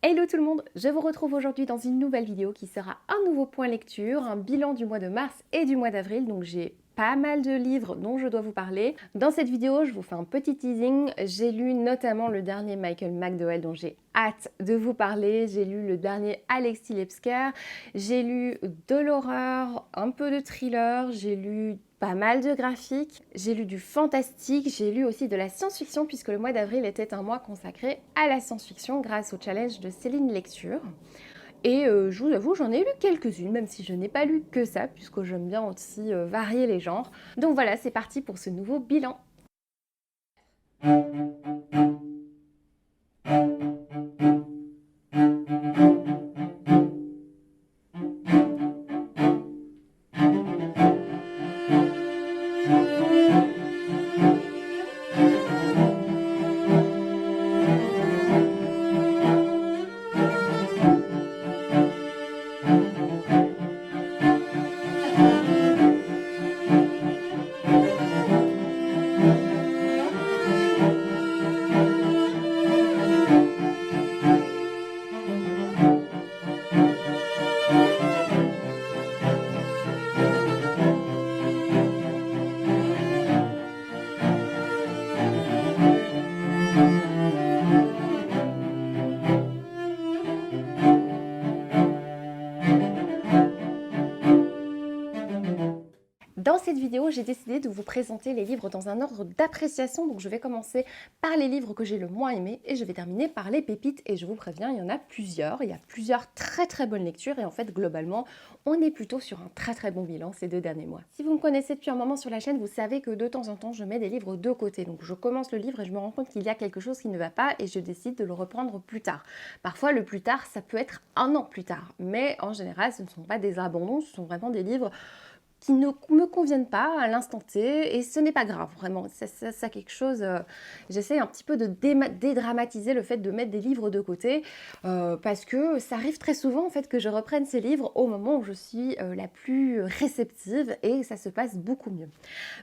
Hello tout le monde, je vous retrouve aujourd'hui dans une nouvelle vidéo qui sera un nouveau point lecture, un bilan du mois de mars et du mois d'avril, donc j'ai pas mal de livres dont je dois vous parler. Dans cette vidéo, je vous fais un petit teasing, j'ai lu notamment le dernier Michael McDowell dont j'ai hâte de vous parler, j'ai lu le dernier Alexis Lepsker, j'ai lu de l'horreur, un peu de thriller, j'ai lu pas mal de graphiques, j'ai lu du fantastique, j'ai lu aussi de la science-fiction puisque le mois d'avril était un mois consacré à la science-fiction grâce au challenge de Céline Lecture. Et je vous avoue, j'en ai lu quelques-unes, même si je n'ai pas lu que ça, puisque j'aime bien aussi varier les genres. Donc voilà, c'est parti pour ce nouveau bilan. Dans cette vidéo, j'ai décidé de vous présenter les livres dans un ordre d'appréciation, donc je vais commencer par les livres que j'ai le moins aimés et je vais terminer par les pépites et je vous préviens, il y en a plusieurs, il y a plusieurs très bonnes lectures et en fait globalement, on est plutôt sur un très bon bilan ces 2 derniers mois. Si vous me connaissez depuis un moment sur la chaîne, vous savez que de temps en temps, je mets des livres de côté, donc je commence le livre et je me rends compte qu'il y a quelque chose qui ne va pas et je décide de le reprendre plus tard. Parfois, le plus tard, ça peut être un an plus tard, mais en général, ce ne sont pas des abandons, ce sont vraiment des livres qui ne me conviennent pas à l'instant T, et ce n'est pas grave, vraiment, ça quelque chose, j'essaie un petit peu de dédramatiser le fait de mettre des livres de côté, parce que ça arrive très souvent en fait que je reprenne ces livres au moment où je suis la plus réceptive, et ça se passe beaucoup mieux.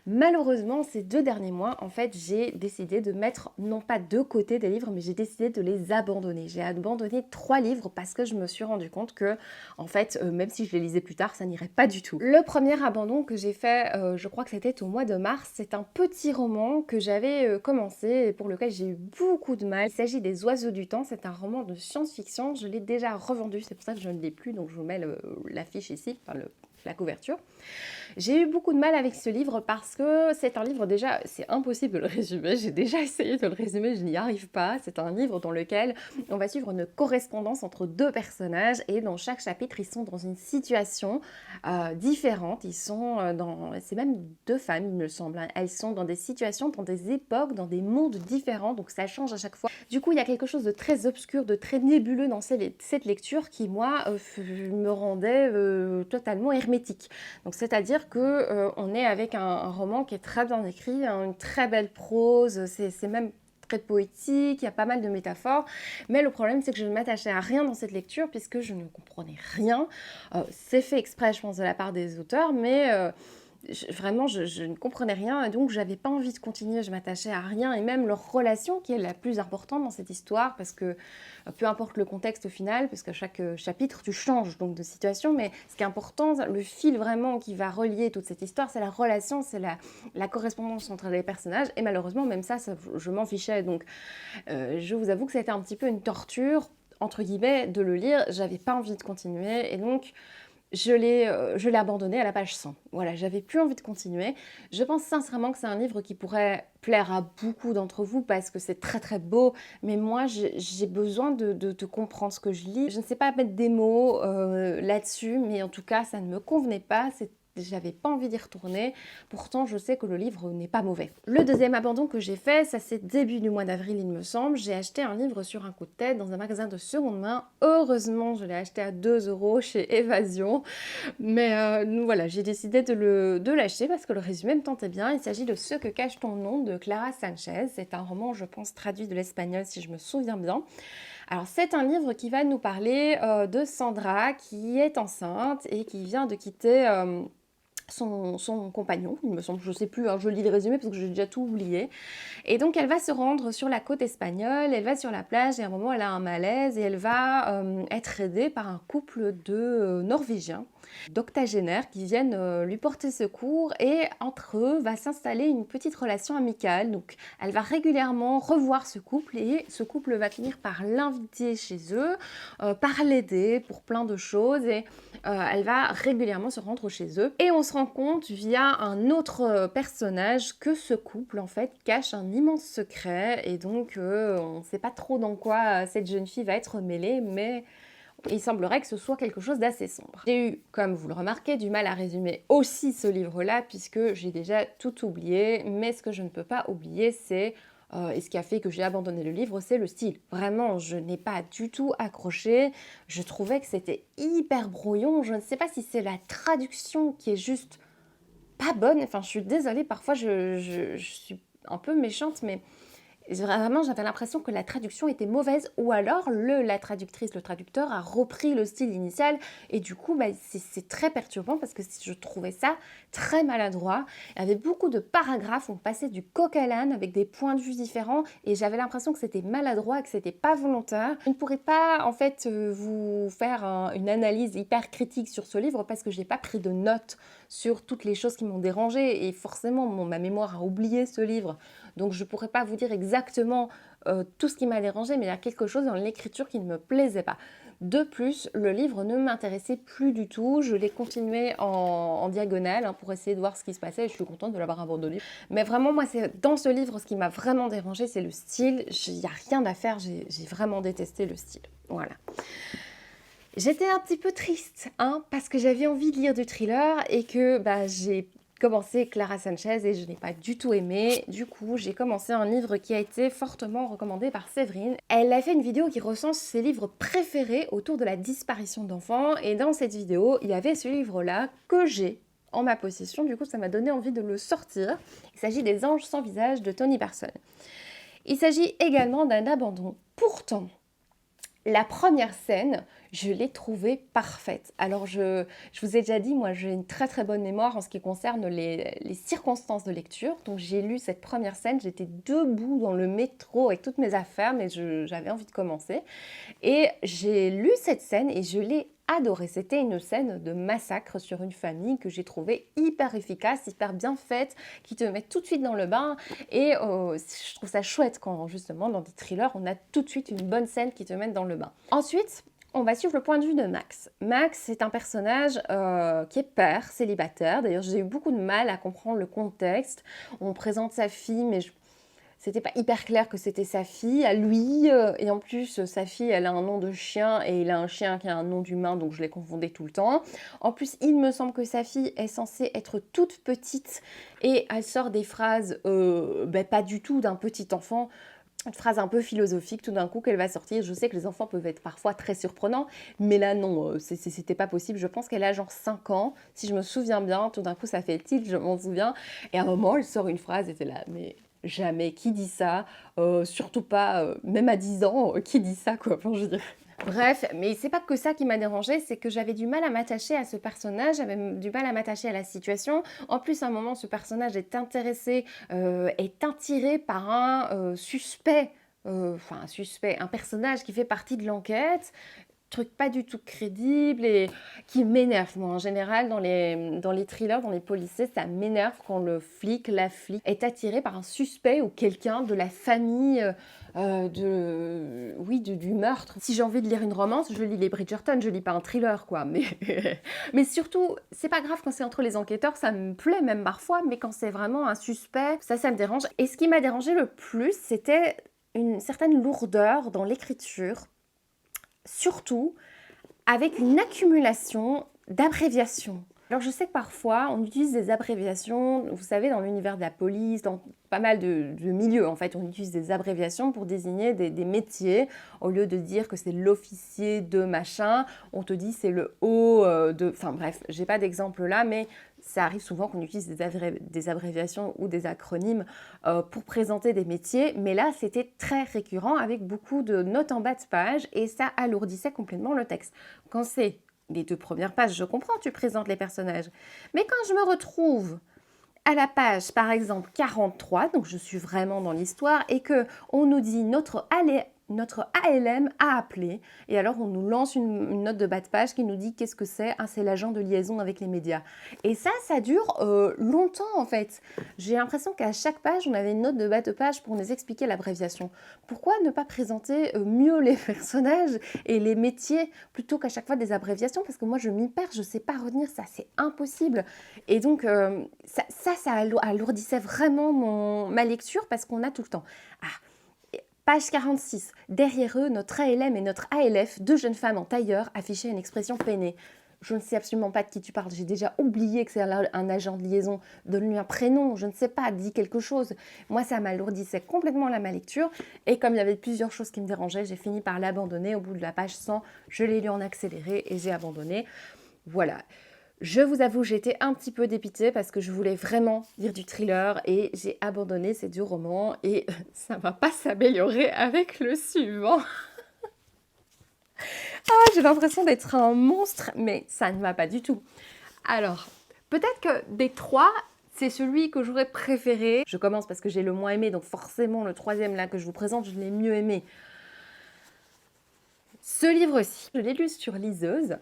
Malheureusement, ces 2 derniers mois, en fait, j'ai décidé de mettre, non pas de côté des livres, mais j'ai décidé de les abandonner. J'ai abandonné 3 livres parce que je me suis rendu compte que, en fait, même si je les lisais plus tard, ça n'irait pas du tout. Le premier abandon que j'ai fait, je crois que c'était au mois de mars, c'est un petit roman que j'avais commencé et pour lequel j'ai eu beaucoup de mal. Il s'agit des Oiseaux du temps, c'est un roman de science-fiction, je l'ai déjà revendu, c'est pour ça que je ne l'ai plus, donc je vous mets l'affiche ici, enfin la couverture. J'ai eu beaucoup de mal avec ce livre parce que c'est un livre déjà, c'est impossible de le résumer, j'ai déjà essayé de le résumer, je n'y arrive pas. C'est un livre dans lequel on va suivre une correspondance entre 2 personnages et dans chaque chapitre, ils sont dans une situation différente. Ils sont c'est même 2 femmes, il me semble, hein. Elles sont dans des situations, dans des époques, dans des mondes différents, donc ça change à chaque fois. Du coup, il y a quelque chose de très obscur, de très nébuleux dans cette lecture qui, moi, me rendait totalement hermétique. Donc c'est-à-dire que on est avec un roman qui est très bien écrit, une très belle prose, c'est même très poétique, il y a pas mal de métaphores, mais le problème c'est que je ne m'attachais à rien dans cette lecture puisque je ne comprenais rien. C'est fait exprès, je pense, de la part des auteurs, mais vraiment, je ne comprenais rien et donc j'avais pas envie de continuer, je m'attachais à rien et même leur relation qui est la plus importante dans cette histoire parce que peu importe le contexte au final, parce qu'à chaque chapitre tu changes donc de situation, mais ce qui est important, le fil vraiment qui va relier toute cette histoire, c'est la relation, c'est la correspondance entre les personnages et malheureusement même ça je m'en fichais donc je vous avoue que c'était un petit peu une torture entre guillemets de le lire, j'avais pas envie de continuer et donc je l'ai abandonné à la page 100. Voilà, j'avais plus envie de continuer. Je pense sincèrement que c'est un livre qui pourrait plaire à beaucoup d'entre vous parce que c'est très beau, mais moi j'ai besoin de comprendre ce que je lis. Je ne sais pas mettre des mots là-dessus, mais en tout cas ça ne me convenait pas, j'avais pas envie d'y retourner, pourtant je sais que le livre n'est pas mauvais. Le deuxième abandon que j'ai fait, ça c'est début du mois d'avril il me semble, j'ai acheté un livre sur un coup de tête dans un magasin de seconde main, heureusement je l'ai acheté à 2 € chez Évasion, mais voilà, j'ai décidé de l'acheter parce que le résumé me tentait bien, il s'agit de Ce que cache ton nom de Clara Sanchez, c'est un roman je pense traduit de l'espagnol si je me souviens bien. Alors c'est un livre qui va nous parler de Sandra qui est enceinte et qui vient de quitter son compagnon, il me semble, je sais plus, hein, je lis le résumé parce que j'ai déjà tout oublié. Et donc elle va se rendre sur la côte espagnole, elle va sur la plage et à un moment elle a un malaise et elle va être aidée par un couple de Norvégiens d'octogénaires qui viennent lui porter secours et entre eux va s'installer une petite relation amicale. Donc elle va régulièrement revoir ce couple et ce couple va finir par l'inviter chez eux, par l'aider pour plein de choses et elle va régulièrement se rendre chez eux. Et on se rend compte via un autre personnage que ce couple en fait cache un immense secret et donc on ne sait pas trop dans quoi cette jeune fille va être mêlée, mais il semblerait que ce soit quelque chose d'assez sombre. J'ai eu, comme vous le remarquez, du mal à résumer aussi ce livre-là puisque j'ai déjà tout oublié, mais ce que je ne peux pas oublier, c'est, et ce qui a fait que j'ai abandonné le livre, c'est le style. Vraiment, je n'ai pas du tout accroché, je trouvais que c'était hyper brouillon, je ne sais pas si c'est la traduction qui est juste pas bonne, enfin je suis désolée, parfois je suis un peu méchante, mais vraiment, j'avais l'impression que la traduction était mauvaise ou alors la traductrice, le traducteur a repris le style initial et du coup, c'est très perturbant parce que je trouvais ça très maladroit. Il y avait beaucoup de paragraphes, on passait du coq à l'âne avec des points de vue différents et j'avais l'impression que c'était maladroit et que c'était pas volontaire. Je ne pourrais pas en fait vous faire une analyse hyper critique sur ce livre parce que j'ai pas pris de notes sur toutes les choses qui m'ont dérangée et forcément ma mémoire a oublié ce livre. Donc je ne pourrais pas vous dire exactement tout ce qui m'a dérangé, mais il y a quelque chose dans l'écriture qui ne me plaisait pas. De plus, le livre ne m'intéressait plus du tout. Je l'ai continué en diagonale hein, pour essayer de voir ce qui se passait et je suis contente de l'avoir abandonné. Mais vraiment, moi, c'est dans ce livre, ce qui m'a vraiment dérangé, c'est le style. Il n'y a rien à faire, j'ai vraiment détesté le style. Voilà. J'étais un petit peu triste, hein, parce que j'avais envie de lire du thriller et que j'ai commencé Clara Sanchez et je n'ai pas du tout aimé. Du coup, j'ai commencé un livre qui a été fortement recommandé par Séverine. Elle a fait une vidéo qui recense ses livres préférés autour de la disparition d'enfants et dans cette vidéo, il y avait ce livre-là que j'ai en ma possession. Du coup, ça m'a donné envie de le sortir. Il s'agit des Anges sans visage de Toni Parson. Il s'agit également d'un abandon. Pourtant, la première scène, je l'ai trouvée parfaite. Alors, je vous ai déjà dit, moi, j'ai une très très bonne mémoire en ce qui concerne les circonstances de lecture. Donc, j'ai lu cette première scène, j'étais debout dans le métro avec toutes mes affaires, mais j'avais envie de commencer. Et j'ai lu cette scène et je l'ai adorée. C'était une scène de massacre sur une famille que j'ai trouvée hyper efficace, hyper bien faite, qui te met tout de suite dans le bain. Et je trouve ça chouette quand, justement, dans des thrillers, on a tout de suite une bonne scène qui te met dans le bain. Ensuite, on va suivre le point de vue de Max. Max, c'est un personnage qui est père, célibataire. D'ailleurs, j'ai eu beaucoup de mal à comprendre le contexte. On présente sa fille, mais c'était pas hyper clair que c'était sa fille à lui. Et en plus, sa fille, elle a un nom de chien et il a un chien qui a un nom d'humain, donc je les confondais tout le temps. En plus, il me semble que sa fille est censée être toute petite et elle sort des phrases pas du tout d'un petit enfant. Une phrase un peu philosophique tout d'un coup qu'elle va sortir. Je sais que les enfants peuvent être parfois très surprenants, mais là non, c'était pas possible. Je pense qu'elle a genre 5 ans, si je me souviens bien. Tout d'un coup ça fait tilt, je m'en souviens. Et à un moment elle sort une phrase et c'est là, mais jamais, qui dit ça surtout pas, même à 10 ans, qui dit ça quoi, enfin, je veux dire. Bref, mais c'est pas que ça qui m'a dérangée, c'est que j'avais du mal à m'attacher à ce personnage, j'avais du mal à m'attacher à la situation. En plus, à un moment, ce personnage est intéressé, est attiré par un suspect, un personnage qui fait partie de l'enquête. Truc pas du tout crédible et qui m'énerve. Moi, en général, dans les thrillers, dans les policiers, ça m'énerve quand le flic, la flic est attiré par un suspect ou quelqu'un de la famille du meurtre. Si j'ai envie de lire une romance, je lis les Bridgerton, je lis pas un thriller, quoi. Mais surtout, c'est pas grave quand c'est entre les enquêteurs, ça me plaît même parfois, mais quand c'est vraiment un suspect, ça me dérange. Et ce qui m'a dérangé le plus, c'était une certaine lourdeur dans l'écriture, surtout avec une accumulation d'abréviations. Alors je sais que parfois on utilise des abréviations, vous savez, dans l'univers de la police, dans pas mal de milieux en fait, on utilise des abréviations pour désigner des métiers. Au lieu de dire que c'est l'officier de machin, on te dit c'est le haut de... Enfin bref, j'ai pas d'exemple là, mais ça arrive souvent qu'on utilise des abréviations ou des acronymes pour présenter des métiers, mais là c'était très récurrent avec beaucoup de notes en bas de page et ça alourdissait complètement le texte. Quand c'est les 2 premières pages, je comprends, tu présentes les personnages. Mais quand je me retrouve à la page, par exemple, 43, donc je suis vraiment dans l'histoire, et que on nous dit notre ALM a appelé, et alors on nous lance une note de bas de page qui nous dit qu'est-ce que c'est? Ah, c'est l'agent de liaison avec les médias. Et ça dure longtemps en fait. J'ai l'impression qu'à chaque page, on avait une note de bas de page pour nous expliquer l'abréviation. Pourquoi ne pas présenter mieux les personnages et les métiers plutôt qu'à chaque fois des abréviations? Parce que moi, je m'y perds, je ne sais pas retenir ça, c'est impossible. Et donc, ça alourdissait vraiment ma lecture parce qu'on a tout le temps. Ah, page 46. Derrière eux, notre ALM et notre ALF, 2 jeunes femmes en tailleur, affichaient une expression peinée. Je ne sais absolument pas de qui tu parles. J'ai déjà oublié que c'est un agent de liaison. Donne-lui un prénom, je ne sais pas, dis quelque chose. Moi, ça m'alourdissait complètement ma lecture. Et comme il y avait plusieurs choses qui me dérangeaient, j'ai fini par l'abandonner. Au bout de la page 100, je l'ai lu en accéléré et j'ai abandonné. Voilà. Je vous avoue, j'étais un petit peu dépitée parce que je voulais vraiment lire du thriller et j'ai abandonné ces 2 romans et ça va pas s'améliorer avec le suivant. Ah, j'ai l'impression d'être un monstre, mais ça ne va pas du tout. Alors, peut-être que des 3, c'est celui que j'aurais préféré. Je commence parce que j'ai le moins aimé, donc forcément le 3e là que je vous présente, je l'ai mieux aimé. Ce livre-ci, je l'ai lu sur liseuse.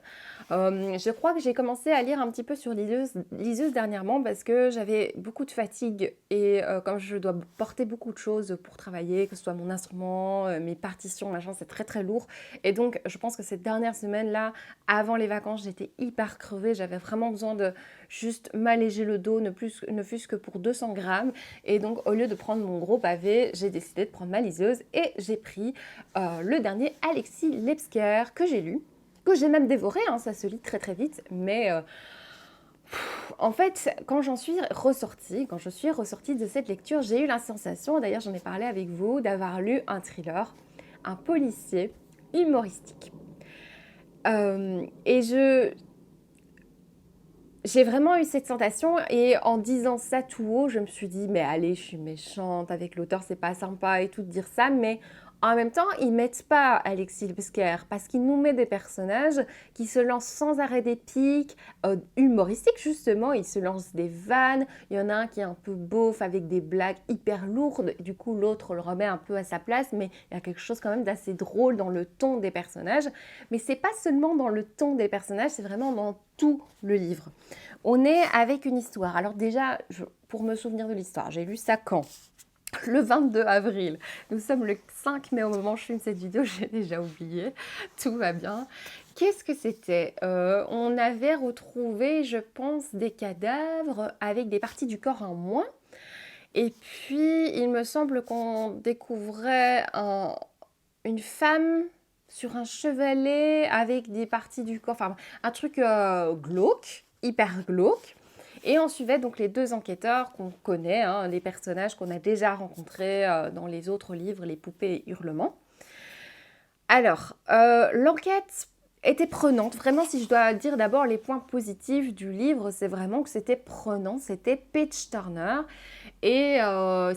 Je crois que j'ai commencé à lire un petit peu sur liseuse dernièrement parce que j'avais beaucoup de fatigue et comme je dois porter beaucoup de choses pour travailler, que ce soit mon instrument, mes partitions, machin, c'est très très lourd. Et donc, je pense que cette dernière semaine-là, avant les vacances, j'étais hyper crevée. J'avais vraiment besoin de juste m'alléger le dos, ne fût-ce que pour 200 grammes. Et donc, au lieu de prendre mon gros pavé, j'ai décidé de prendre ma liseuse et j'ai pris le dernier Alexis Lebsker que j'ai lu, que j'ai même dévoré, hein, ça se lit très très vite, mais en fait, quand je suis ressortie de cette lecture, j'ai eu la sensation, d'ailleurs j'en ai parlé avec vous, d'avoir lu un thriller, un policier humoristique. Et j'ai vraiment eu cette sensation et en disant ça tout haut, je me suis dit mais allez, je suis méchante avec l'auteur, c'est pas sympa et tout de dire ça, mais en même temps, ils mettent pas Alexis Lebsker parce qu'il nous met des personnages qui se lancent sans arrêt des piques, humoristiques justement, ils se lancent des vannes, il y en a un qui est un peu beauf avec des blagues hyper lourdes, du coup l'autre le remet un peu à sa place, mais il y a quelque chose quand même d'assez drôle dans le ton des personnages, mais c'est pas seulement dans le ton des personnages, c'est vraiment dans tout le livre. On est avec une histoire. Alors déjà, pour me souvenir de l'histoire, j'ai lu ça quand? Le 22 avril. Nous sommes le 5 mai au moment où je filme cette vidéo, j'ai déjà oublié. Tout va bien. Qu'est-ce que c'était? On avait retrouvé, je pense, des cadavres avec des parties du corps en moins. Et puis, il me semble qu'on découvrait une femme sur un chevalet avec des parties du corps, enfin un truc glauque, hyper glauque. Et on suivait donc les 2 enquêteurs qu'on connaît, hein, les personnages qu'on a déjà rencontrés dans les autres livres, Les Poupées et Hurlements. Alors, l'enquête était prenante. Vraiment, si je dois dire d'abord les points positifs du livre, c'est vraiment que c'était prenant, c'était page-turner. Et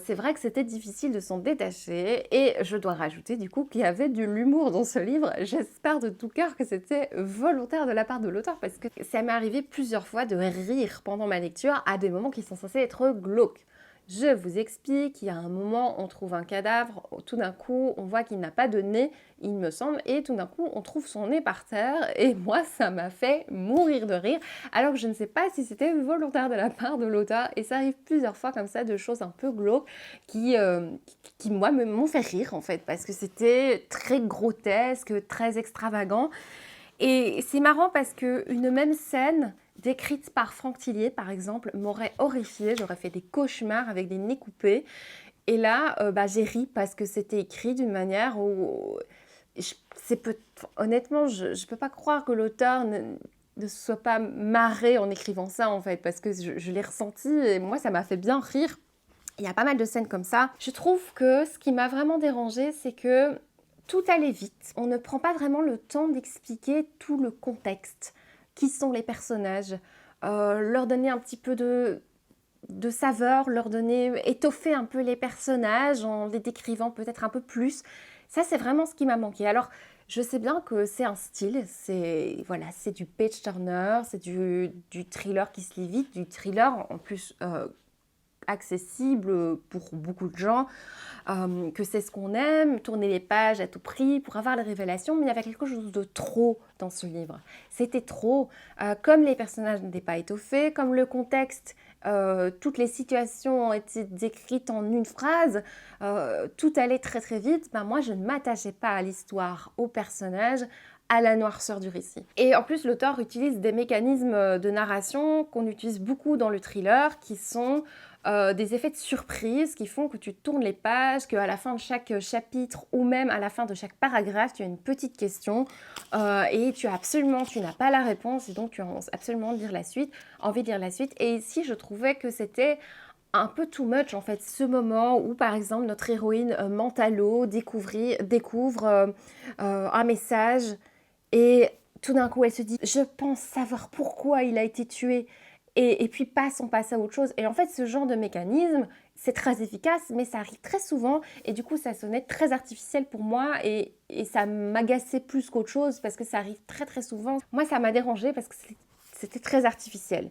c'est vrai que c'était difficile de s'en détacher. Et je dois rajouter du coup qu'il y avait de l'humour dans ce livre. J'espère de tout cœur que c'était volontaire de la part de l'auteur parce que ça m'est arrivé plusieurs fois de rire pendant ma lecture à des moments qui sont censés être glauques. Je vous explique, il y a un moment, on trouve un cadavre, tout d'un coup, on voit qu'il n'a pas de nez, il me semble, et tout d'un coup, on trouve son nez par terre, et moi, ça m'a fait mourir de rire, alors que je ne sais pas si c'était volontaire de la part de l'auteur, et ça arrive plusieurs fois comme ça, de choses un peu glauques, qui moi, m'ont fait rire, en fait, parce que c'était très grotesque, très extravagant, et c'est marrant parce qu'une même scène décrite par Franck Tillier, par exemple, m'aurait horrifiée. J'aurais fait des cauchemars avec des nez coupés. Et là, j'ai ri parce que c'était écrit d'une manière où... Honnêtement, je ne peux pas croire que l'auteur ne se soit pas marré en écrivant ça, en fait, parce que je l'ai ressenti et moi, ça m'a fait bien rire. Il y a pas mal de scènes comme ça. Je trouve que ce qui m'a vraiment dérangée, c'est que tout allait vite. On ne prend pas vraiment le temps d'expliquer tout le contexte. Qui sont les personnages, leur donner un petit peu de saveur, étoffer un peu les personnages en les décrivant peut-être un peu plus. Ça, c'est vraiment ce qui m'a manqué. Alors, Je sais bien que c'est un style, c'est du page turner, c'est du thriller qui se lit vite, du thriller en plus accessible pour beaucoup de gens, que c'est ce qu'on aime, tourner les pages à tout prix pour avoir les révélations, mais il y avait quelque chose de trop dans ce livre. C'était trop, comme les personnages n'étaient pas étoffés, comme le contexte, toutes les situations ont été décrites en une phrase, tout allait très très vite, ben moi je ne m'attachais pas à l'histoire, aux personnages, à la noirceur du récit. Et en plus, l'auteur utilise des mécanismes de narration qu'on utilise beaucoup dans le thriller, qui sont des effets de surprise qui font que tu tournes les pages, qu'à la fin de chaque chapitre ou même à la fin de chaque paragraphe, tu as une petite question et tu n'as pas la réponse et donc tu as absolument envie de lire la suite. Et ici, je trouvais que c'était un peu too much en fait, ce moment où par exemple notre héroïne Mentalo découvre un message et tout d'un coup elle se dit je pense savoir pourquoi il a été tué et puis on passe à autre chose. Et en fait ce genre de mécanisme c'est très efficace mais ça arrive très souvent et du coup ça sonnait très artificiel pour moi et ça m'agaçait plus qu'autre chose parce que ça arrive très très souvent. Moi ça m'a dérangé parce que c'était très artificiel.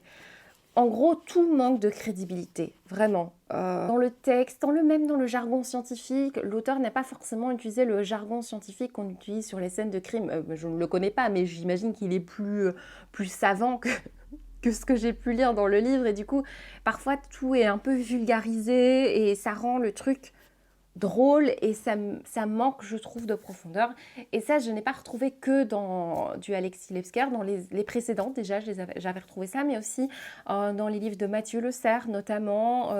En gros, tout manque de crédibilité, vraiment. Dans le texte, même dans le jargon scientifique, l'auteur n'a pas forcément utilisé le jargon scientifique qu'on utilise sur les scènes de crime. Je ne le connais pas, mais j'imagine qu'il est plus savant que ce que j'ai pu lire dans le livre. Et du coup, parfois, tout est un peu vulgarisé et ça rend le truc drôle et ça manque, je trouve, de profondeur. Et ça, je n'ai pas retrouvé que dans du Alexis Lebsker, dans les précédentes déjà, j'avais retrouvé ça, mais aussi dans les livres de Mathieu Le Serre notamment.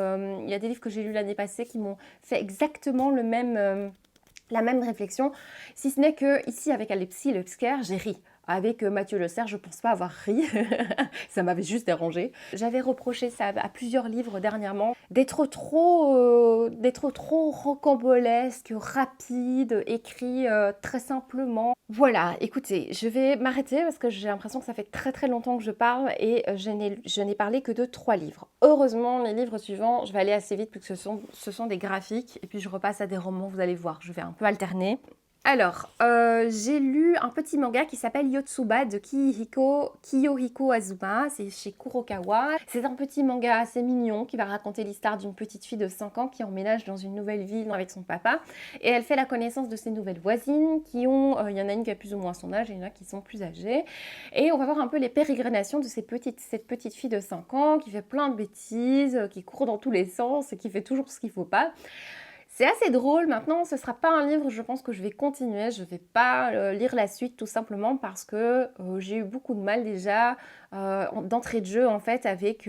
Il y a des livres que j'ai lus l'année passée qui m'ont fait exactement la même réflexion, si ce n'est que ici avec Alexis Lebsker, j'ai ri. Avec Mathieu Le Serre, je pense pas avoir ri, ça m'avait juste dérangé. J'avais reproché ça à plusieurs livres dernièrement, d'être trop rocambolesque, rapide, écrit très simplement. Voilà, écoutez, je vais m'arrêter parce que j'ai l'impression que ça fait très très longtemps que je parle et je n'ai parlé que de 3 livres. Heureusement, les livres suivants, je vais aller assez vite puisque ce sont des graphiques et puis je repasse à des romans, vous allez voir, je vais un peu alterner. Alors, j'ai lu un petit manga qui s'appelle Yotsuba de Kiyohiko Azuma, c'est chez Kurokawa. C'est un petit manga assez mignon qui va raconter l'histoire d'une petite fille de 5 ans qui emménage dans une nouvelle ville avec son papa. Et elle fait la connaissance de ses nouvelles voisines il y en a une qui a plus ou moins son âge et il y en a qui sont plus âgées. Et on va voir un peu les pérégrinations de cette petite fille de 5 ans qui fait plein de bêtises, qui court dans tous les sens et qui fait toujours ce qu'il ne faut pas. C'est assez drôle. Maintenant, ce ne sera pas un livre, je pense que je vais continuer. Je ne vais pas lire la suite tout simplement parce que j'ai eu beaucoup de mal déjà d'entrée de jeu en fait avec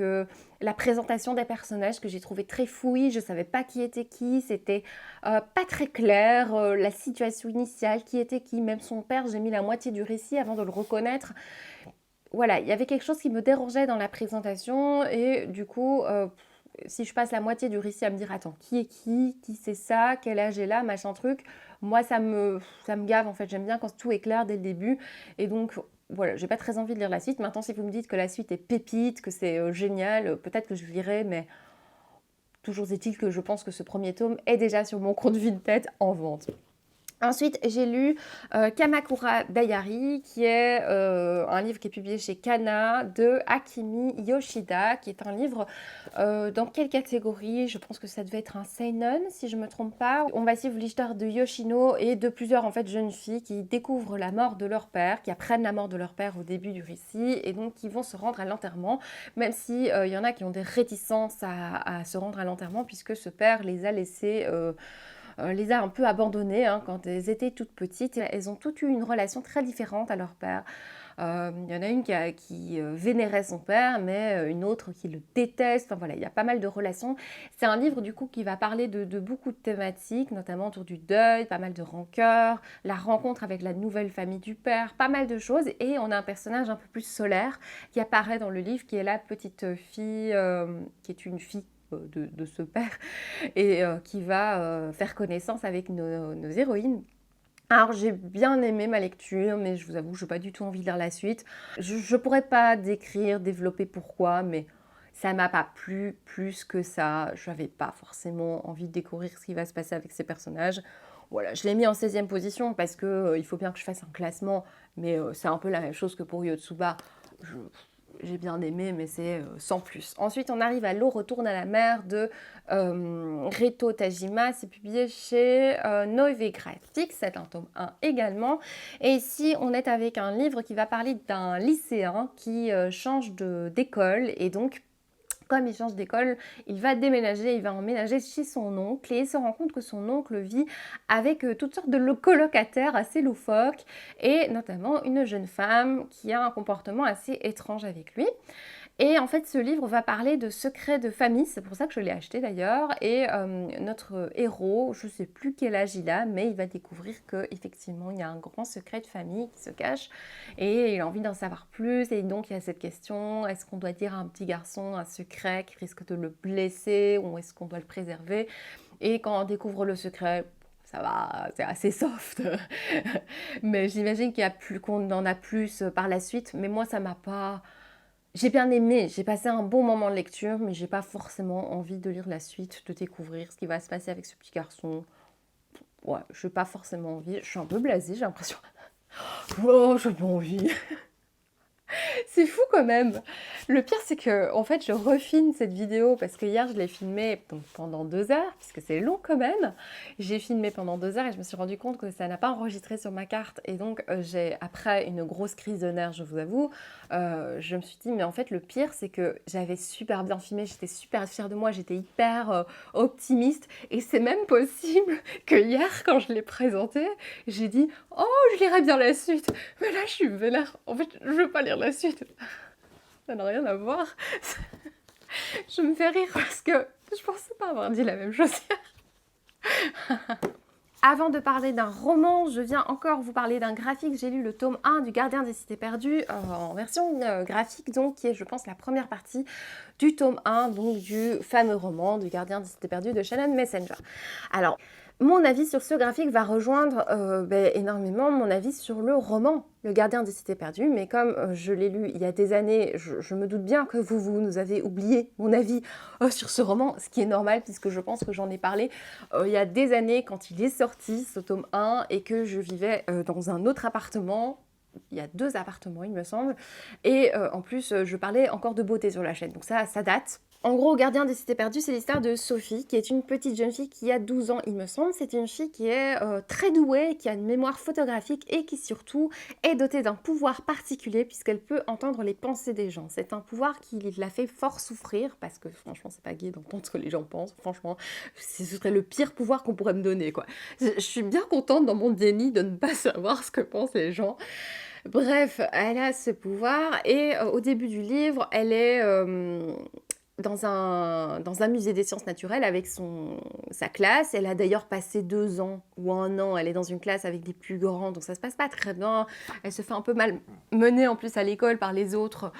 la présentation des personnages que j'ai trouvé très fouillis. Je ne savais pas qui était qui, c'était pas très clair. La situation initiale, qui était qui, même son père, j'ai mis la moitié du récit avant de le reconnaître. Voilà, il y avait quelque chose qui me dérangeait dans la présentation et du coup si je passe la moitié du récit à me dire attends qui est qui c'est ça, quel âge est là, machin truc, moi ça me gave en fait, j'aime bien quand tout est clair dès le début et donc voilà, j'ai pas très envie de lire la suite. Maintenant si vous me dites que la suite est pépite, que c'est génial, peut-être que je lirai, mais toujours est-il que je pense que ce premier tome est déjà sur mon compte Vinted en vente. Ensuite, j'ai lu Kamakura Diary, qui est un livre qui est publié chez Kana de Akimi Yoshida, qui est un livre dans quelle catégorie? Je pense que ça devait être un seinen, si je ne me trompe pas. On va suivre l'histoire de Yoshino et de plusieurs en fait, jeunes filles qui découvrent la mort de leur père, qui apprennent la mort de leur père au début du récit, et donc qui vont se rendre à l'enterrement, même si y en a qui ont des réticences à se rendre à l'enterrement, puisque ce père les a laissées... les a un peu abandonnées quand elles étaient toutes petites. Elles ont toutes eu une relation très différente à leur père. Il y en a une qui vénérait son père, mais une autre qui le déteste. Enfin voilà, il y a pas mal de relations. C'est un livre du coup qui va parler de beaucoup de thématiques, notamment autour du deuil, pas mal de rancœur, la rencontre avec la nouvelle famille du père, pas mal de choses. Et on a un personnage un peu plus solaire qui apparaît dans le livre, qui est la petite fille, qui est une fille de ce père et qui va faire connaissance avec nos héroïnes. Alors j'ai bien aimé ma lecture, mais je vous avoue, je n'ai pas du tout envie de lire la suite. Je ne pourrais pas développer pourquoi, mais ça m'a pas plu plus que ça. Je n'avais pas forcément envie de découvrir ce qui va se passer avec ces personnages. Voilà, je l'ai mis en 16e position parce que, il faut bien que je fasse un classement, mais c'est un peu la même chose que pour Yotsuba. Je j'ai bien aimé, mais c'est, sans plus. Ensuite, on arrive à L'eau retourne à la mer de, Reto Tajima. C'est publié chez, Noé Graphics. C'est un tome 1 également. Et ici, on est avec un livre qui va parler d'un lycéen qui, change d'école et donc comme il change d'école, il va déménager, il va emménager chez son oncle et il se rend compte que son oncle vit avec toutes sortes de colocataires assez loufoques et notamment une jeune femme qui a un comportement assez étrange avec lui. Et en fait, ce livre va parler de secrets de famille, c'est pour ça que je l'ai acheté d'ailleurs. Et notre héros, je ne sais plus quel âge il a, mais il va découvrir qu'effectivement, il y a un grand secret de famille qui se cache et il a envie d'en savoir plus. Et donc, il y a cette question, est-ce qu'on doit dire à un petit garçon un secret qui risque de le blesser ou est-ce qu'on doit le préserver? Et quand on découvre le secret, ça va, c'est assez soft. Mais j'imagine qu'on en a plus par la suite. Mais moi, ça m'a pas... J'ai bien aimé, j'ai passé un bon moment de lecture, mais j'ai pas forcément envie de lire la suite, de découvrir ce qui va se passer avec ce petit garçon. Ouais, je n'ai pas forcément envie. Je suis un peu blasée, j'ai l'impression. Oh, j'ai pas envie. C'est fou quand même. Le pire, c'est que en fait, je refilme cette vidéo parce que hier, je l'ai filmée donc, pendant 2 heures, puisque c'est long quand même. J'ai filmé pendant 2 heures et je me suis rendu compte que ça n'a pas enregistré sur ma carte. Et donc, j'ai, après une grosse crise de nerfs, je vous avoue, je me suis dit, mais en fait, le pire, c'est que j'avais super bien filmé, j'étais super fière de moi, j'étais hyper optimiste. Et c'est même possible que hier, quand je l'ai présenté, j'ai dit, oh, je lirai bien la suite. Mais là, je suis vénère. En fait, je veux pas lire la suite. Ça n'a rien à voir. Je me fais rire parce que je pensais pas avoir dit la même chose hier. Avant de parler d'un roman, je viens encore vous parler d'un graphique. J'ai lu le tome 1 du Gardien des Cités Perdues en version graphique, donc qui est, je pense, la première partie du tome 1, donc du fameux roman du Gardien des Cités Perdues de Shannon Messenger. Alors, mon avis sur ce graphique va rejoindre énormément mon avis sur le roman, Le Gardien des Cités Perdues, mais comme je l'ai lu il y a des années, je me doute bien que vous nous avez oublié mon avis sur ce roman, ce qui est normal puisque je pense que j'en ai parlé il y a des années quand il est sorti, ce tome 1, et que je vivais dans un autre appartement. Il y a 2 appartements, il me semble, et en plus, je parlais encore de beauté sur la chaîne, donc ça date. En gros, Gardien des Cités Perdues, c'est l'histoire de Sophie, qui est une petite jeune fille qui a 12 ans, il me semble. C'est une fille qui est très douée, qui a une mémoire photographique et qui surtout est dotée d'un pouvoir particulier puisqu'elle peut entendre les pensées des gens. C'est un pouvoir qui la fait fort souffrir parce que franchement, c'est pas gai d'entendre ce que les gens pensent. Franchement, ce serait le pire pouvoir qu'on pourrait me donner, quoi. Je suis bien contente dans mon déni de ne pas savoir ce que pensent les gens. Bref, elle a ce pouvoir et au début du livre, elle est dans un musée des sciences naturelles avec sa classe. Elle a d'ailleurs passé 2 ans ou 1 an. Elle est dans une classe avec des plus grands, donc ça se passe pas très bien. Elle se fait un peu mal mener en plus à l'école par les autres.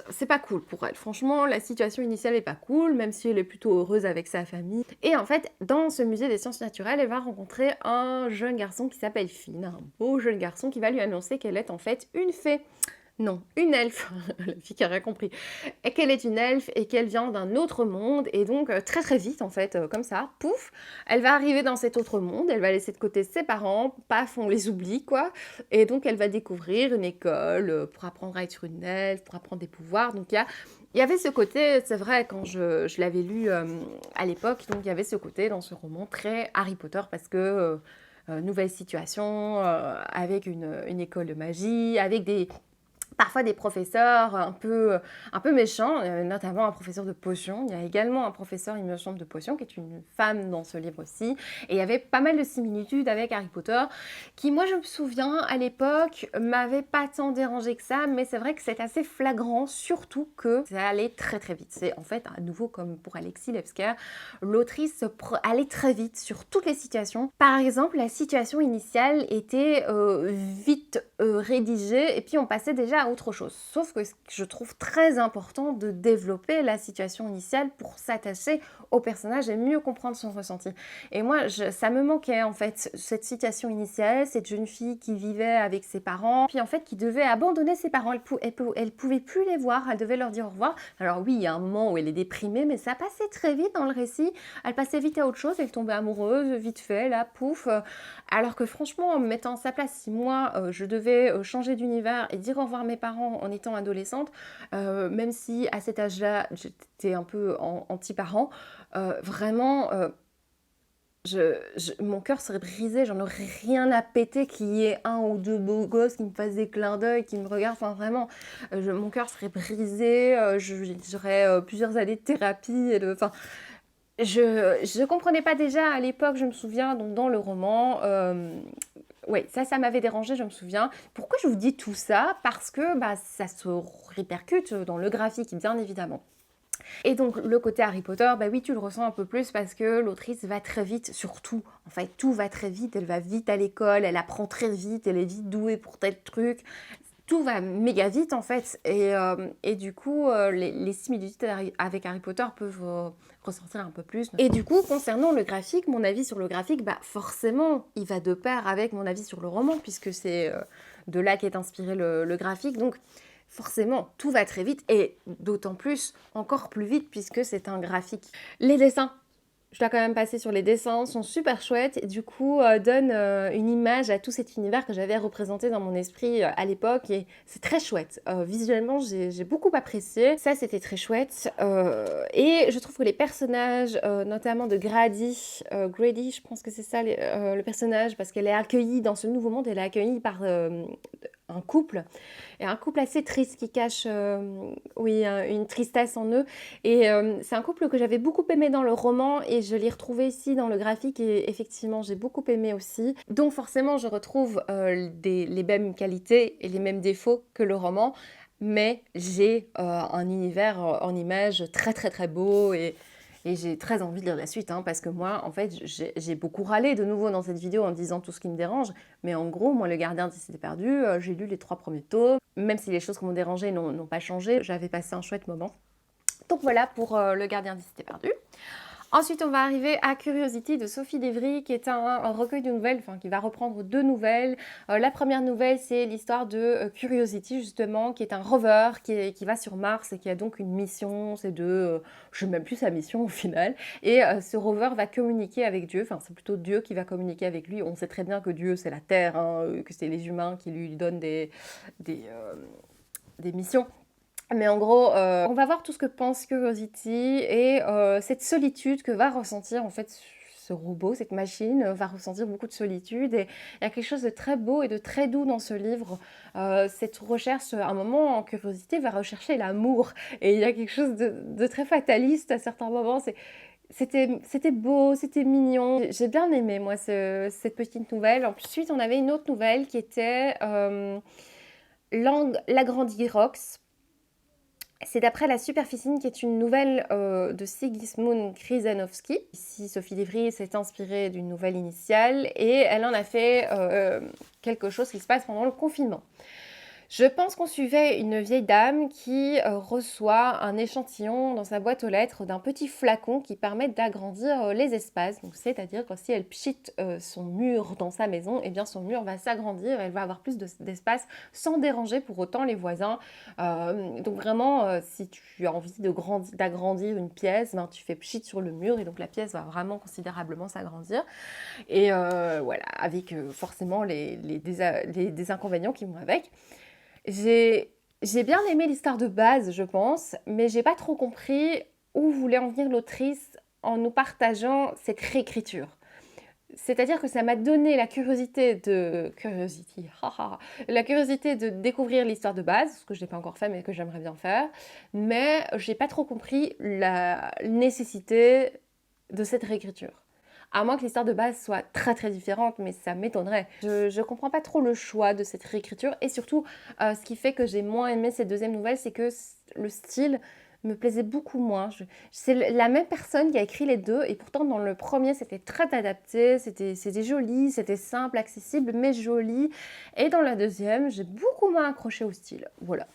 C'est pas cool pour elle. Franchement, la situation initiale est pas cool, même si elle est plutôt heureuse avec sa famille. Et en fait, dans ce musée des sciences naturelles, elle va rencontrer un jeune garçon qui s'appelle Finn, un beau jeune garçon qui va lui annoncer qu'elle est en fait une fée. Non, une elfe, la fille qui a rien compris, et qu'elle est une elfe et qu'elle vient d'un autre monde, et donc très très vite en fait, comme ça, pouf, elle va arriver dans cet autre monde, elle va laisser de côté ses parents, paf, on les oublie quoi, et donc elle va découvrir une école pour apprendre à être une elfe, pour apprendre des pouvoirs, donc il y avait ce côté, c'est vrai, quand je l'avais lu à l'époque, donc il y avait ce côté dans ce roman très Harry Potter, parce que nouvelle situation, avec une école de magie, avec parfois des professeurs un peu méchants, notamment un professeur de potions. Il y a également un professeur, il me semble, de potions, qui est une femme dans ce livre aussi. Et il y avait pas mal de similitudes avec Harry Potter, qui, moi, je me souviens, à l'époque, m'avait pas tant dérangé que ça, mais c'est vrai que c'est assez flagrant, surtout que ça allait très très vite. C'est en fait, à nouveau, comme pour Alexis Lefsker, l'autrice allait très vite sur toutes les situations. Par exemple, la situation initiale était vite rédigée, et puis on passait déjà à autre chose. Sauf que je trouve très important de développer la situation initiale pour s'attacher au personnage et mieux comprendre son ressenti. Et moi, ça me manquait en fait, cette situation initiale, cette jeune fille qui vivait avec ses parents, puis en fait qui devait abandonner ses parents. Elle pouvait plus les voir, elle devait leur dire au revoir. Alors oui, il y a un moment où elle est déprimée, mais ça passait très vite dans le récit. Elle passait vite à autre chose, elle tombait amoureuse, vite fait, là, pouf. Alors que franchement, en me mettant à sa place, si moi, je devais changer d'univers et dire au revoir à mes parents en étant adolescente, même si à cet âge-là, j'étais un peu anti-parent, vraiment, mon cœur serait brisé, j'en aurais rien à péter qu'il y ait un ou deux beaux gosses qui me fassent des clins d'œil, qui me regardent, enfin vraiment, mon cœur serait brisé, j'aurais plusieurs années de thérapie, enfin, je comprenais pas déjà à l'époque, je me souviens, donc dans le roman, oui, ça m'avait dérangé, je me souviens. Pourquoi je vous dis tout ça? Parce que bah, ça se répercute dans le graphique, bien évidemment. Et donc le côté Harry Potter, bah oui, tu le ressens un peu plus parce que l'autrice va très vite, surtout, en fait, tout va très vite, elle va vite à l'école, elle apprend très vite, elle est vite douée pour tel truc, tout va méga vite en fait, et du coup, les similitudes avec Harry Potter peuvent ressortir un peu plus. Et du coup, concernant le graphique, mon avis sur le graphique, bah forcément, il va de pair avec mon avis sur le roman, puisque c'est de là qu'est inspiré le graphique, donc forcément, tout va très vite, et d'autant plus, encore plus vite, puisque c'est un graphique. Les dessins, je dois quand même passer sur les dessins, sont super chouettes et du coup donnent une image à tout cet univers que j'avais représenté dans mon esprit à l'époque, et c'est très chouette. Visuellement, j'ai beaucoup apprécié, ça c'était très chouette, et je trouve que les personnages, notamment de Grady, je pense que c'est ça le personnage, parce qu'elle est accueillie dans ce nouveau monde, elle est accueillie par un couple, et un couple assez triste qui cache une tristesse en eux, et c'est un couple que j'avais beaucoup aimé dans le roman et je l'ai retrouvé ici dans le graphique, et effectivement j'ai beaucoup aimé aussi, donc forcément je retrouve les mêmes qualités et les mêmes défauts que le roman, mais j'ai un univers en images très très très beau, et j'ai très envie de lire la suite, hein, parce que moi, en fait, j'ai beaucoup râlé de nouveau dans cette vidéo en disant tout ce qui me dérange. Mais en gros, moi, Le Gardien des Cités Perdues, j'ai lu les 3 premiers tomes. Même si les choses qui m'ont dérangé n'ont pas changé, j'avais passé un chouette moment. Donc voilà pour Le Gardien des Cités Perdues. Ensuite, on va arriver à Curiosity de Sophie Devry, qui est un recueil de nouvelles, enfin qui va reprendre 2 nouvelles. La première nouvelle, c'est l'histoire de Curiosity, justement, qui est un rover qui va sur Mars et qui a donc une mission, c'est de... je ne sais même plus sa mission au final. Et ce rover va communiquer avec Dieu, enfin c'est plutôt Dieu qui va communiquer avec lui. On sait très bien que Dieu, c'est la Terre, hein, que c'est les humains qui lui donnent des missions. Mais en gros, on va voir tout ce que pense Curiosity, et cette solitude que va ressentir en fait ce robot, cette machine, va ressentir beaucoup de solitude, et il y a quelque chose de très beau et de très doux dans ce livre. Cette recherche, à un moment, Curiosity va rechercher l'amour, et il y a quelque chose de très fataliste à certains moments. C'était beau, c'était mignon. J'ai bien aimé, moi, cette petite nouvelle. Ensuite, on avait une autre nouvelle qui était L'Agrandirox. C'est d'après La Superficine, qui est une nouvelle de Sigismund Krzyzanowski. Ici, Sophie Devry s'est inspirée d'une nouvelle initiale, et elle en a fait quelque chose qui se passe pendant le confinement. Je pense qu'on suivait une vieille dame qui reçoit un échantillon dans sa boîte aux lettres d'un petit flacon qui permet d'agrandir les espaces. Donc, c'est-à-dire que si elle pchite son mur dans sa maison, eh bien son mur va s'agrandir, elle va avoir plus d'espace sans déranger pour autant les voisins. Donc vraiment, si tu as envie d'agrandir une pièce, ben, tu fais pchit sur le mur, et donc la pièce va vraiment considérablement s'agrandir. Et voilà, avec forcément les inconvénients qui vont avec. J'ai bien aimé l'histoire de base, je pense, mais j'ai pas trop compris où voulait en venir l'autrice en nous partageant cette réécriture. C'est-à-dire que ça m'a donné la curiosité de découvrir l'histoire de base, ce que je n'ai pas encore fait mais que j'aimerais bien faire, mais j'ai pas trop compris la nécessité de cette réécriture. À moins que l'histoire de base soit très très différente, mais ça m'étonnerait. Je comprends pas trop le choix de cette réécriture, et surtout, ce qui fait que j'ai moins aimé cette deuxième nouvelle, c'est que le style me plaisait beaucoup moins. C'est la même personne qui a écrit les deux et pourtant dans le premier c'était très adapté, c'était joli, c'était simple, accessible mais joli. Et dans la deuxième j'ai beaucoup moins accroché au style. Voilà.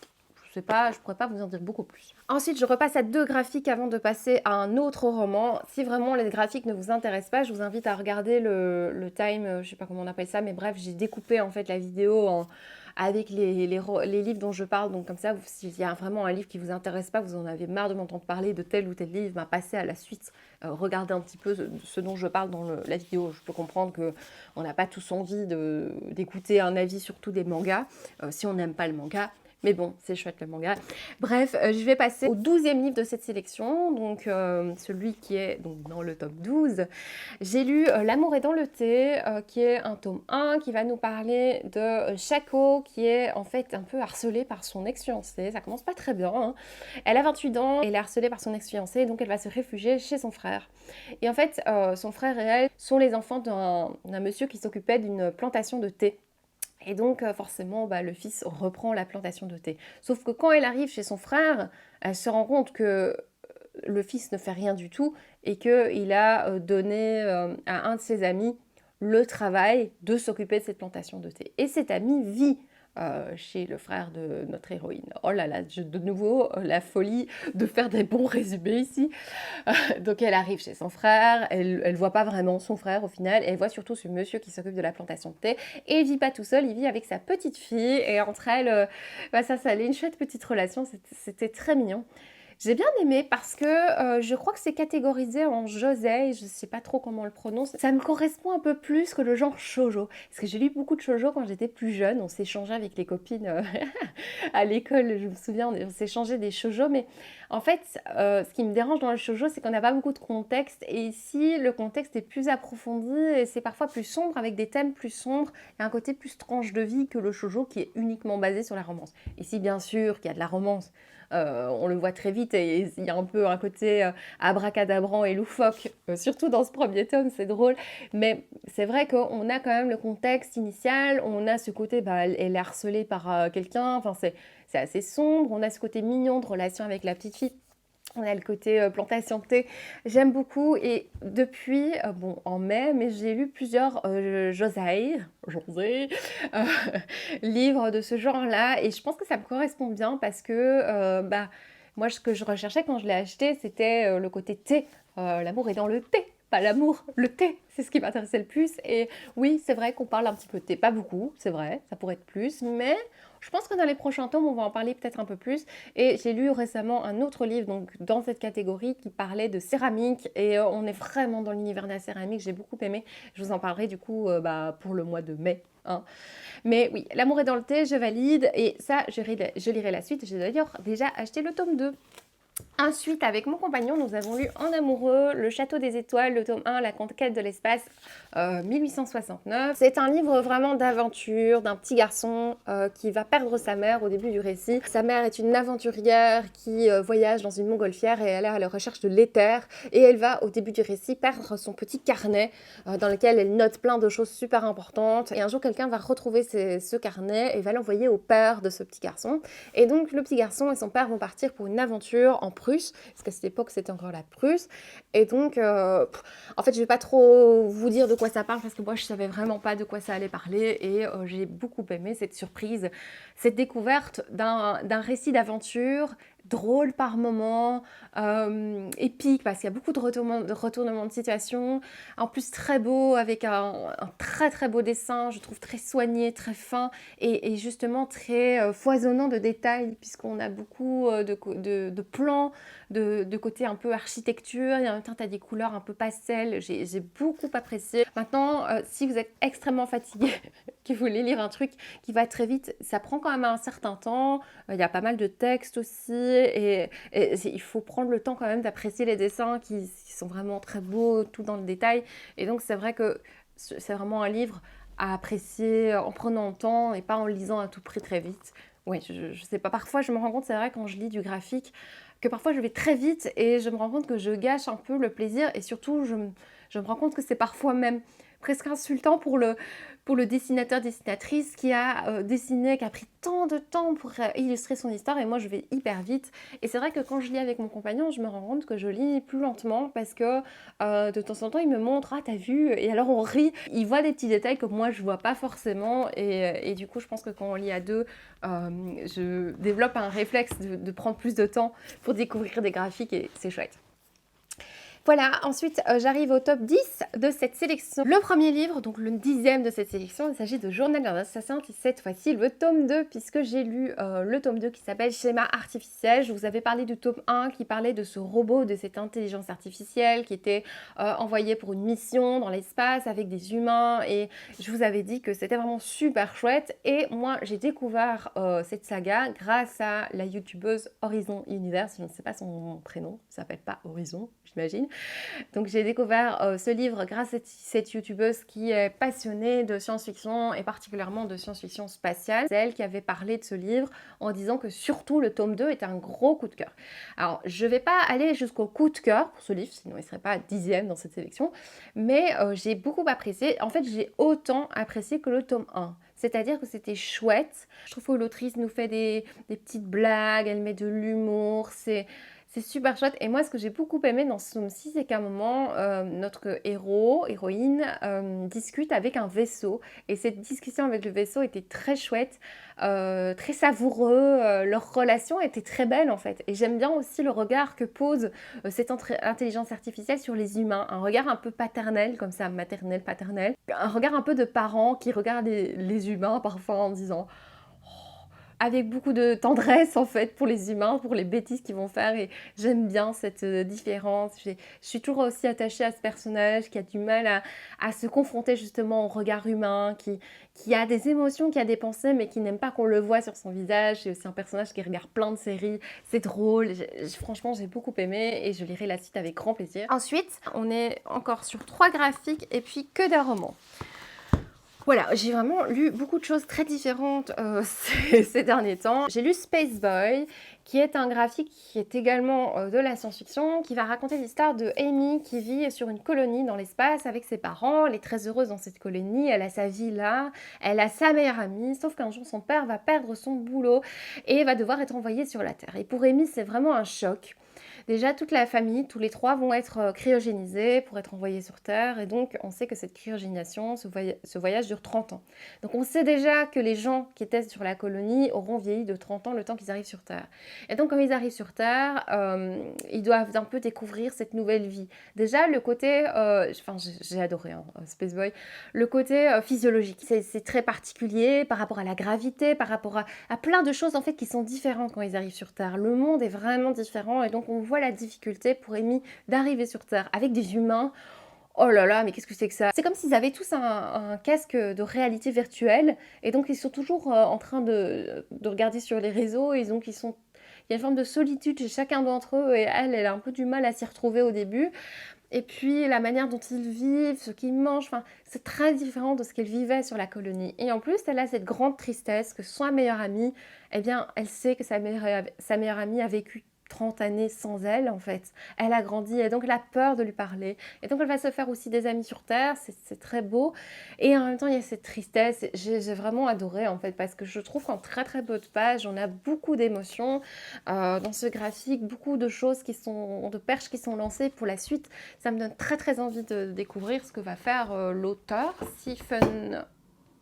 Je sais pas, je pourrais pas vous en dire beaucoup plus. Ensuite, je repasse à 2 graphiques avant de passer à un autre roman. Si vraiment les graphiques ne vous intéressent pas, je vous invite à regarder le time, je sais pas comment on appelle ça, mais bref, j'ai découpé en fait la vidéo avec les livres dont je parle. Donc comme ça, s'il y a vraiment un livre qui vous intéresse pas, vous en avez marre de m'entendre parler de tel ou tel livre, bah, passez à la suite, regardez un petit peu ce dont je parle dans la vidéo. Je peux comprendre qu'on n'a pas tous envie d'écouter un avis sur tous des mangas, si on n'aime pas le manga. Mais bon, c'est chouette le manga. Bref, je vais passer au 12e livre de cette sélection, donc celui qui est donc, dans le top 12. J'ai lu L'amour est dans le thé, qui est un tome 1, qui va nous parler de Shako, qui est en fait un peu harcelée par son ex-fiancé. Ça commence pas très bien, hein. Elle a 28 ans, elle est harcelée par son ex-fiancé, donc elle va se réfugier chez son frère. Et en fait, son frère et elle sont les enfants d'un monsieur qui s'occupait d'une plantation de thé. Et donc, forcément, le fils reprend la plantation de thé. Sauf que quand elle arrive chez son frère, elle se rend compte que le fils ne fait rien du tout et qu'il a donné à un de ses amis le travail de s'occuper de cette plantation de thé. Et cet ami vit chez le frère de notre héroïne. Oh là là, de nouveau, la folie de faire des bons résumés ici. Donc elle arrive chez son frère, elle voit pas vraiment son frère au final, elle voit surtout ce monsieur qui s'occupe de la plantation de thé, et il vit pas tout seul, il vit avec sa petite fille, et entre elles, ça allait une chouette petite relation, c'était très mignon. J'ai bien aimé parce que je crois que c'est catégorisé en josei, je sais pas trop comment on le prononce. Ça me correspond un peu plus que le genre shoujo. Parce que j'ai lu beaucoup de shoujo quand j'étais plus jeune, on s'échangeait avec les copines à l'école, je me souviens, on s'échangeait des shoujo, mais en fait, ce qui me dérange dans le shoujo, c'est qu'on n'a pas beaucoup de contexte, et ici, le contexte est plus approfondi, et c'est parfois plus sombre, avec des thèmes plus sombres, et un côté plus tranche de vie que le shoujo qui est uniquement basé sur la romance. Ici, bien sûr, qu'il y a de la romance, on le voit très vite et il y a un peu un côté abracadabrant et loufoque, surtout dans ce premier tome, c'est drôle. Mais c'est vrai qu'on a quand même le contexte initial, on a ce côté, elle est harcelée par quelqu'un, enfin c'est assez sombre, on a ce côté mignon de relation avec la petite fille. On a le côté plantation de thé, j'aime beaucoup et depuis, en mai, mais j'ai lu plusieurs josei, euh, livres de ce genre-là et je pense que ça me correspond bien parce que moi ce que je recherchais quand je l'ai acheté c'était le côté thé, l'amour est dans le thé. Pas l'amour, le thé, c'est ce qui m'intéressait le plus. Et oui, c'est vrai qu'on parle un petit peu de thé, pas beaucoup, c'est vrai, ça pourrait être plus, mais je pense que dans les prochains tomes, on va en parler peut-être un peu plus. Et j'ai lu récemment un autre livre donc dans cette catégorie qui parlait de céramique et on est vraiment dans l'univers de la céramique, j'ai beaucoup aimé. Je vous en parlerai du coup pour le mois de mai. Hein. Mais oui, l'amour est dans le thé, je valide et ça, je lirai la suite. J'ai d'ailleurs déjà acheté le tome 2. Ensuite, avec mon compagnon, nous avons lu En amoureux, Le Château des Étoiles, le tome 1, La Conquête de l'espace, 1869. C'est un livre vraiment d'aventure, d'un petit garçon qui va perdre sa mère au début du récit. Sa mère est une aventurière qui voyage dans une montgolfière et elle est à la recherche de l'éther. Et elle va, au début du récit, perdre son petit carnet dans lequel elle note plein de choses super importantes. Et un jour, quelqu'un va retrouver ce carnet et va l'envoyer au père de ce petit garçon. Et donc, le petit garçon et son père vont partir pour une aventure en Prusse, parce qu'à cette époque c'était encore la Prusse, et donc en fait je vais pas trop vous dire de quoi ça parle parce que moi je savais vraiment pas de quoi ça allait parler et j'ai beaucoup aimé cette surprise, cette découverte d'un récit d'aventure drôle par moments, épique parce qu'il y a beaucoup de retournements de situation, en plus très beau avec un très très beau dessin, je trouve très soigné, très fin et justement très foisonnant de détails puisqu'on a beaucoup de plans, de côté un peu architecture et en même temps tu as des couleurs un peu pastel, j'ai beaucoup apprécié. Maintenant si vous êtes extrêmement fatigué que vous voulez lire un truc qui va très vite, ça prend quand même un certain temps, il y a pas mal de textes aussi et il faut prendre le temps quand même d'apprécier les dessins qui sont vraiment très beaux, tout dans le détail et donc c'est vrai que c'est vraiment un livre à apprécier en prenant le temps et pas en lisant à tout prix très vite. Oui, je sais pas, parfois je me rends compte, c'est vrai quand je lis du graphique, que parfois je vais très vite et je me rends compte que je gâche un peu le plaisir et surtout je me rends compte que c'est parfois même presque insultant pour le dessinateur-dessinatrice qui a dessiné, qui a pris tant de temps pour illustrer son histoire, et moi je vais hyper vite. Et c'est vrai que quand je lis avec mon compagnon, je me rends compte que je lis plus lentement parce que de temps en temps il me montre « Ah, t'as vu ?» et alors on rit. Il voit des petits détails que moi je vois pas forcément, et du coup je pense que quand on lit à deux, je développe un réflexe de prendre plus de temps pour découvrir des graphiques, et c'est chouette. Voilà, ensuite j'arrive au top 10 de cette sélection. Le premier livre, donc le 10e de cette sélection, il s'agit de Journal d'un assassin, et cette fois-ci le tome 2, puisque j'ai lu le tome 2 qui s'appelle Schéma artificiel. Je vous avais parlé du tome 1 qui parlait de ce robot, de cette intelligence artificielle qui était envoyé pour une mission dans l'espace avec des humains, et je vous avais dit que c'était vraiment super chouette. Et moi j'ai découvert cette saga grâce à la youtubeuse Horizon Universe, je ne sais pas son prénom, ça s'appelle pas Horizon, j'imagine. Donc j'ai découvert ce livre grâce à cette youtubeuse qui est passionnée de science-fiction et particulièrement de science-fiction spatiale. C'est elle qui avait parlé de ce livre en disant que surtout le tome 2 était un gros coup de cœur. Alors je ne vais pas aller jusqu'au coup de cœur pour ce livre, sinon il ne serait pas 10e dans cette sélection, mais j'ai beaucoup apprécié. En fait j'ai autant apprécié que le tome 1. C'est-à-dire que c'était chouette. Je trouve que l'autrice nous fait des petites blagues, elle met de l'humour, c'est super chouette. Et moi, ce que j'ai beaucoup aimé dans ce tome-ci, c'est qu'à un moment, notre héroïne, discute avec un vaisseau. Et cette discussion avec le vaisseau était très chouette, très savoureux. Leur relation était très belle, en fait. Et j'aime bien aussi le regard que pose cette intelligence artificielle sur les humains. Un regard un peu paternel, comme ça, maternel, paternel. Un regard un peu de parents qui regardent les humains, parfois, en disant... avec beaucoup de tendresse en fait pour les humains, pour les bêtises qu'ils vont faire, et j'aime bien cette différence. Je suis toujours aussi attachée à ce personnage qui a du mal à se confronter justement au regard humain, qui a des émotions, qui a des pensées, mais qui n'aime pas qu'on le voit sur son visage. C'est aussi un personnage qui regarde plein de séries, c'est drôle, franchement j'ai beaucoup aimé et je lirai la suite avec grand plaisir. Ensuite, on est encore sur 3 graphiques et puis que des romans. Voilà, j'ai vraiment lu beaucoup de choses très différentes ces derniers temps. J'ai lu Space Boy, qui est un graphique qui est également de la science-fiction, qui va raconter l'histoire de Amy qui vit sur une colonie dans l'espace avec ses parents. Elle est très heureuse dans cette colonie, elle a sa vie là, elle a sa meilleure amie, sauf qu'un jour son père va perdre son boulot et va devoir être envoyé sur la Terre. Et pour Amy, c'est vraiment un choc. Déjà, toute la famille, tous les 3 vont être cryogénisés pour être envoyés sur Terre. Et donc, on sait que cette cryogénisation, ce voyage dure 30 ans. Donc, on sait déjà que les gens qui étaient sur la colonie auront vieilli de 30 ans le temps qu'ils arrivent sur Terre. Et donc, quand ils arrivent sur Terre, ils doivent un peu découvrir cette nouvelle vie. Déjà, le côté... enfin, j'ai adoré Space Boy. Le côté physiologique, c'est très particulier par rapport à la gravité, par rapport à plein de choses en fait qui sont différentes quand ils arrivent sur Terre. Le monde est vraiment différent et donc on voit la difficulté pour Amy d'arriver sur Terre avec des humains. Oh là là, mais qu'est-ce que c'est que ça? C'est comme s'ils avaient tous un casque de réalité virtuelle et donc ils sont toujours en train de regarder sur les réseaux et donc il y a une forme de solitude chez chacun d'entre eux et elle a un peu du mal à s'y retrouver au début. Et puis la manière dont ils vivent, ce qu'ils mangent, enfin, c'est très différent de ce qu'elle vivait sur la colonie. Et en plus, elle a cette grande tristesse que sa meilleure amie, eh bien, elle sait que sa meilleure amie a vécu 30 années sans elle, en fait. Elle a grandi et donc elle a peur de lui parler. Et donc elle va se faire aussi des amis sur Terre, c'est très beau. Et en même temps, il y a cette tristesse. J'ai vraiment adoré, en fait, parce que je trouve qu'en très très peu de pages, on a beaucoup d'émotions dans ce graphique, beaucoup de choses de perches qui sont lancées pour la suite. Ça me donne très très envie de découvrir ce que va faire l'auteur, Stephen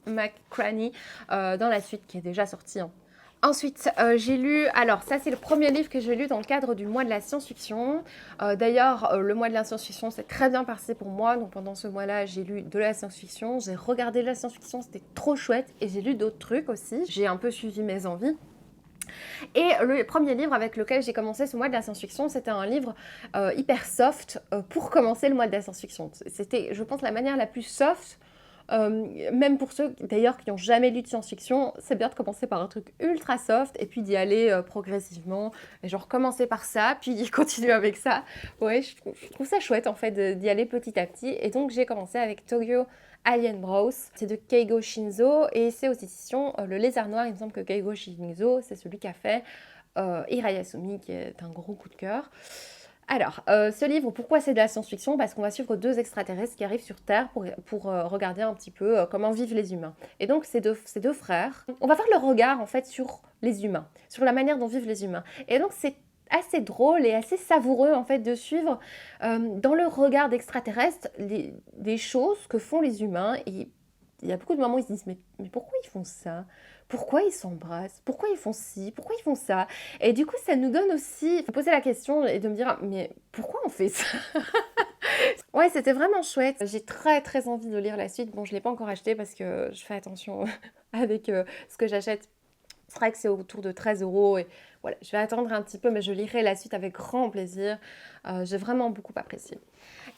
McCraney, dans la suite qui est déjà sortie. Ensuite, j'ai lu, alors ça c'est le premier livre que j'ai lu dans le cadre du mois de la science-fiction. D'ailleurs, le mois de la science-fiction c'est très bien passé pour moi. Donc pendant ce mois-là, j'ai lu de la science-fiction, j'ai regardé de la science-fiction, c'était trop chouette. Et j'ai lu d'autres trucs aussi, j'ai un peu suivi mes envies. Et le premier livre avec lequel j'ai commencé ce mois de la science-fiction, c'était un livre hyper soft pour commencer le mois de la science-fiction. C'était, je pense, la manière la plus soft. Même pour ceux d'ailleurs qui n'ont jamais lu de science-fiction, c'est bien de commencer par un truc ultra soft et puis d'y aller progressivement, et genre commencer par ça puis continuer avec ça. Ouais, je trouve ça chouette en fait d'y aller petit à petit, et donc j'ai commencé avec Tokyo Alien Bros. C'est de Keigo Shinzo et c'est aux éditions Le Lézard Noir. Il me semble que Keigo Shinzo c'est celui qui a fait Hirayasumi, qui est un gros coup de cœur. Alors, ce livre, pourquoi c'est de la science-fiction? Parce qu'on va suivre deux extraterrestres qui arrivent sur Terre pour regarder un petit peu comment vivent les humains. Et donc, ces deux frères, on va voir leur regard en fait sur les humains, sur la manière dont vivent les humains. Et donc, c'est assez drôle et assez savoureux en fait de suivre dans le regard d'extraterrestres des choses que font les humains. Et il y a beaucoup de moments où ils se disent mais pourquoi ils font ça? Pourquoi ils s'embrassent? Pourquoi ils font ci? Pourquoi ils font ça? Et du coup, ça nous donne aussi de poser la question et de me dire mais pourquoi on fait ça? Ouais, c'était vraiment chouette. J'ai très très envie de lire la suite. Bon, je ne l'ai pas encore acheté parce que je fais attention avec ce que j'achète. C'est vrai que c'est autour de 13 euros et voilà, je vais attendre un petit peu, mais je lirai la suite avec grand plaisir. J'ai vraiment beaucoup apprécié.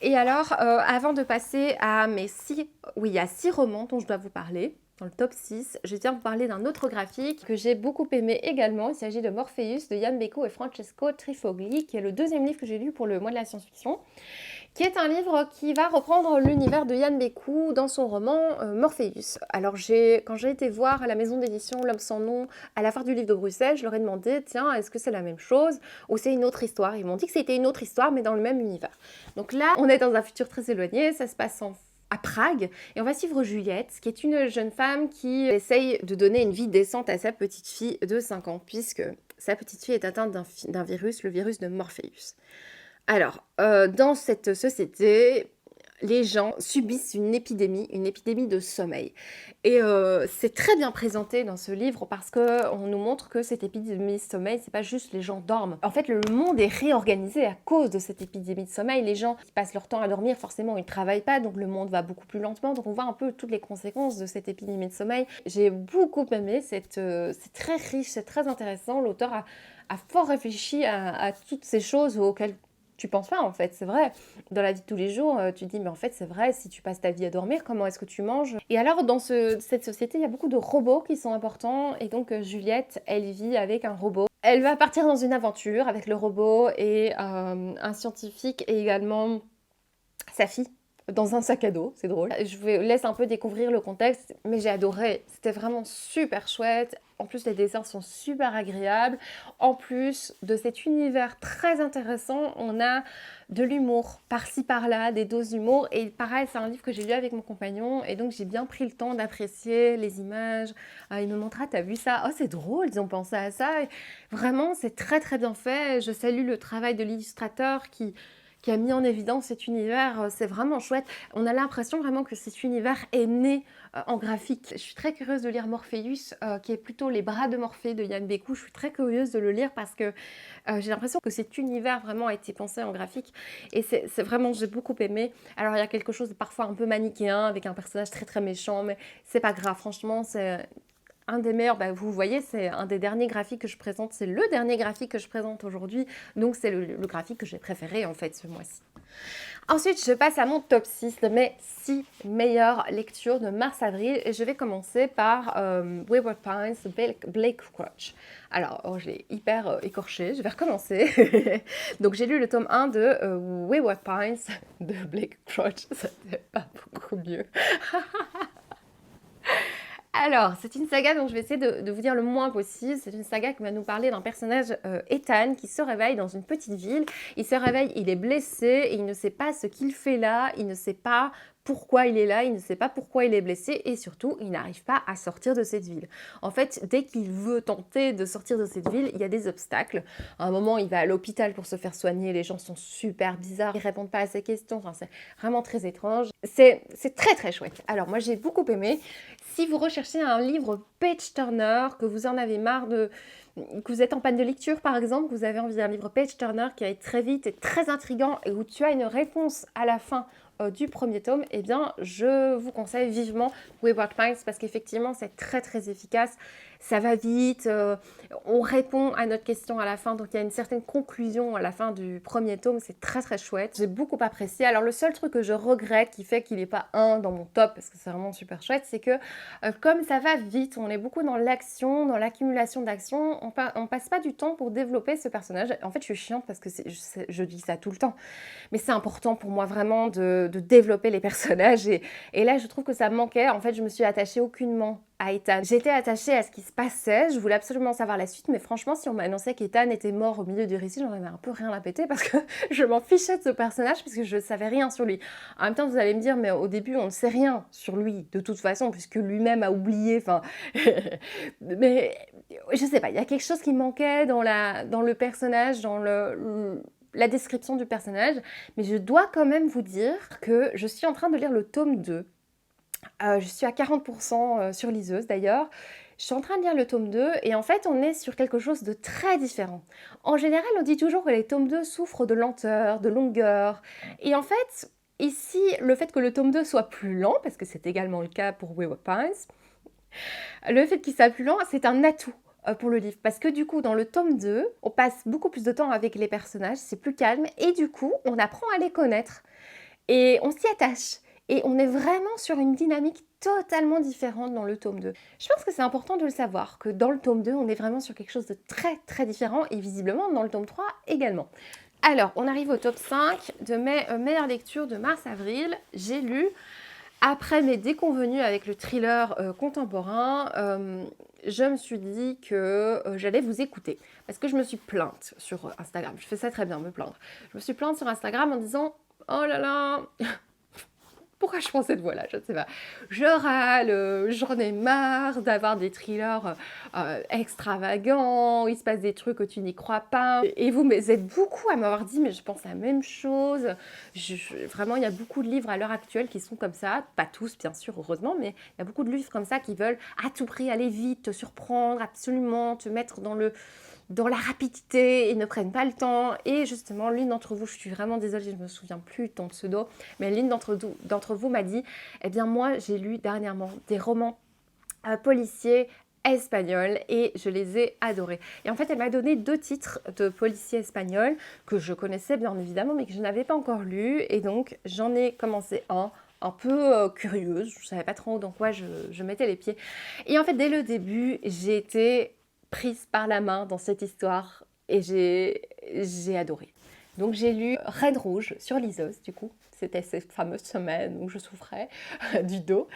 Et alors, avant de passer à mes 6... Oui, il y a 6 romans dont je dois vous parler. Dans le top 6, je tiens à vous parler d'un autre graphique que j'ai beaucoup aimé également. Il s'agit de Morpheus de Yann Becco et Francesco Trifogli, qui est le deuxième livre que j'ai lu pour le mois de la science-fiction, qui est un livre qui va reprendre l'univers de Yann Becco dans son roman Morpheus. Alors quand j'ai été voir à la maison d'édition L'Homme sans nom à la foire du livre de Bruxelles, je leur ai demandé, tiens, est-ce que c'est la même chose ou c'est une autre histoire? Ils m'ont dit que c'était une autre histoire mais dans le même univers. Donc là, on est dans un futur très éloigné, ça se passe à Prague, et on va suivre Juliette, qui est une jeune femme qui essaye de donner une vie décente à sa petite fille de 5 ans, puisque sa petite fille est atteinte d'un virus, le virus de Morpheus. Alors, dans cette société, les gens subissent une épidémie de sommeil. Et c'est très bien présenté dans ce livre parce qu'on nous montre que cette épidémie de sommeil, c'est pas juste les gens dorment. En fait, le monde est réorganisé à cause de cette épidémie de sommeil. Les gens qui passent leur temps à dormir, forcément, ils ne travaillent pas, donc le monde va beaucoup plus lentement. Donc on voit un peu toutes les conséquences de cette épidémie de sommeil. J'ai beaucoup aimé, c'est très riche, c'est très intéressant. L'auteur a fort réfléchi à toutes ces choses auxquelles tu penses pas en fait, c'est vrai. Dans la vie de tous les jours, tu te dis mais en fait c'est vrai, si tu passes ta vie à dormir, comment est-ce que tu manges? Et alors dans cette société, il y a beaucoup de robots qui sont importants et donc Juliette, elle vit avec un robot. Elle va partir dans une aventure avec le robot et un scientifique et également sa fille dans un sac à dos, c'est drôle. Je vous laisse un peu découvrir le contexte, mais j'ai adoré. C'était vraiment super chouette. En plus, les dessins sont super agréables. En plus de cet univers très intéressant, on a de l'humour par-ci par-là, des doses d'humour. Et pareil, c'est un livre que j'ai lu avec mon compagnon. Et donc, j'ai bien pris le temps d'apprécier les images. Il me montra, t'as vu ça? Oh, c'est drôle, ils ont pensé à ça. Et vraiment, c'est très très bien fait. Je salue le travail de l'illustrateur qui a mis en évidence cet univers, c'est vraiment chouette. On a l'impression vraiment que cet univers est né en graphique. Je suis très curieuse de lire Morpheus, qui est plutôt Les bras de Morphée de Yann Becco. Je suis très curieuse de le lire parce que j'ai l'impression que cet univers vraiment a été pensé en graphique. Et c'est vraiment, j'ai beaucoup aimé. Alors il y a quelque chose de parfois un peu manichéen, avec un personnage très très méchant, mais c'est pas grave, franchement, c'est un des meilleurs, vous voyez, c'est un des derniers graphiques que je présente, c'est le dernier graphique que je présente aujourd'hui, donc c'est le graphique que j'ai préféré en fait ce mois-ci. Ensuite, je passe à mon top 6 de mes 6 meilleures lectures de mars-avril et je vais commencer par Wayward Pines de Blake Crouch. Alors, je l'ai hyper écorché, je vais recommencer. Donc, j'ai lu le tome 1 de Wayward Pines de Blake Crouch, ça fait pas beaucoup mieux. Alors, c'est une saga dont je vais essayer de vous dire le moins possible. C'est une saga qui va nous parler d'un personnage, Ethan, qui se réveille dans une petite ville. Il se réveille, il est blessé et il ne sait pas ce qu'il fait là. Il ne sait pas pourquoi il est là, il ne sait pas pourquoi il est blessé et surtout, il n'arrive pas à sortir de cette ville. En fait, dès qu'il veut tenter de sortir de cette ville, il y a des obstacles. À un moment, il va à l'hôpital pour se faire soigner. Les gens sont super bizarres, ils répondent pas à ses questions. Enfin, c'est vraiment très étrange. C'est très très chouette. Alors, moi, j'ai beaucoup aimé. Si vous recherchez un livre page-turner, que vous en avez marre que vous êtes en panne de lecture par exemple, que vous avez envie d'un livre page-turner qui aille très vite et très intriguant et où tu as une réponse à la fin du premier tome, eh bien je vous conseille vivement Wayward Pines parce qu'effectivement c'est très très efficace, ça va vite, on répond à notre question à la fin, donc il y a une certaine conclusion à la fin du premier tome, c'est très très chouette, j'ai beaucoup apprécié. Alors le seul truc que je regrette qui fait qu'il n'est pas un dans mon top, parce que c'est vraiment super chouette, c'est que comme ça va vite, on est beaucoup dans l'action, dans l'accumulation d'actions, on passe pas du temps pour développer ce personnage. En fait je suis chiante parce que je dis ça tout le temps, mais c'est important pour moi vraiment de de développer les personnages. Et là, je trouve que ça me manquait. En fait, je me suis attachée aucunement à Ethan. J'étais attachée à ce qui se passait, je voulais absolument savoir la suite, mais franchement, si on m'annonçait qu'Ethan était mort au milieu du récit, j'en avais un peu rien à péter parce que je m'en fichais de ce personnage puisque je ne savais rien sur lui. En même temps, vous allez me dire, mais au début, on ne sait rien sur lui, de toute façon, puisque lui-même a oublié, enfin... mais je sais pas, il y a quelque chose qui manquait dans le personnage, dans la description du personnage, mais je dois quand même vous dire que je suis en train de lire le tome 2. Je suis à 40% sur liseuse d'ailleurs. Je suis en train de lire le tome 2 et en fait on est sur quelque chose de très différent. En général on dit toujours que les tomes 2 souffrent de lenteur, de longueur. Et en fait ici le fait que le tome 2 soit plus lent, parce que c'est également le cas pour Wayward Pines, le fait qu'il soit plus lent c'est un atout pour le livre. Parce que du coup dans le tome 2 on passe beaucoup plus de temps avec les personnages, c'est plus calme et du coup on apprend à les connaître et on s'y attache. Et on est vraiment sur une dynamique totalement différente dans le tome 2. Je pense que c'est important de le savoir, que dans le tome 2, on est vraiment sur quelque chose de très très différent, et visiblement dans le tome 3 également. Alors, on arrive au top 5 de mes meilleures lectures de mars-avril. J'ai lu, après mes déconvenues avec le thriller contemporain, je me suis dit que j'allais vous écouter. Parce que je me suis plainte sur Instagram. Je fais ça très bien, me plaindre. Je me suis plainte sur Instagram en disant « Oh là là !» Pourquoi je prends cette voie-là? Je ne sais pas. Je râle, j'en ai marre d'avoir des thrillers extravagants, il se passe des trucs que tu n'y crois pas. Et vous êtes beaucoup à m'avoir dit, mais je pense la même chose. Vraiment, il y a beaucoup de livres à l'heure actuelle qui sont comme ça. Pas tous, bien sûr, heureusement, mais il y a beaucoup de livres comme ça qui veulent à tout prix aller vite, te surprendre, absolument, te mettre dans la rapidité et ne prennent pas le temps. Et justement, l'une d'entre vous, je suis vraiment désolée, je ne me souviens plus de ton pseudo, mais l'une d'entre vous m'a dit, eh bien moi, j'ai lu dernièrement des romans policiers espagnols et je les ai adorés. Et en fait, elle m'a donné 2 titres de policiers espagnols que je connaissais bien évidemment, mais que je n'avais pas encore lus. Et donc, j'en ai commencé un peu curieuse, je ne savais pas trop dans quoi je mettais les pieds. Et en fait, dès le début, j'ai été prise par la main dans cette histoire et j'ai adoré. Donc j'ai lu Reine Rouge sur liseuse, du coup, c'était cette fameuse semaine où je souffrais du dos.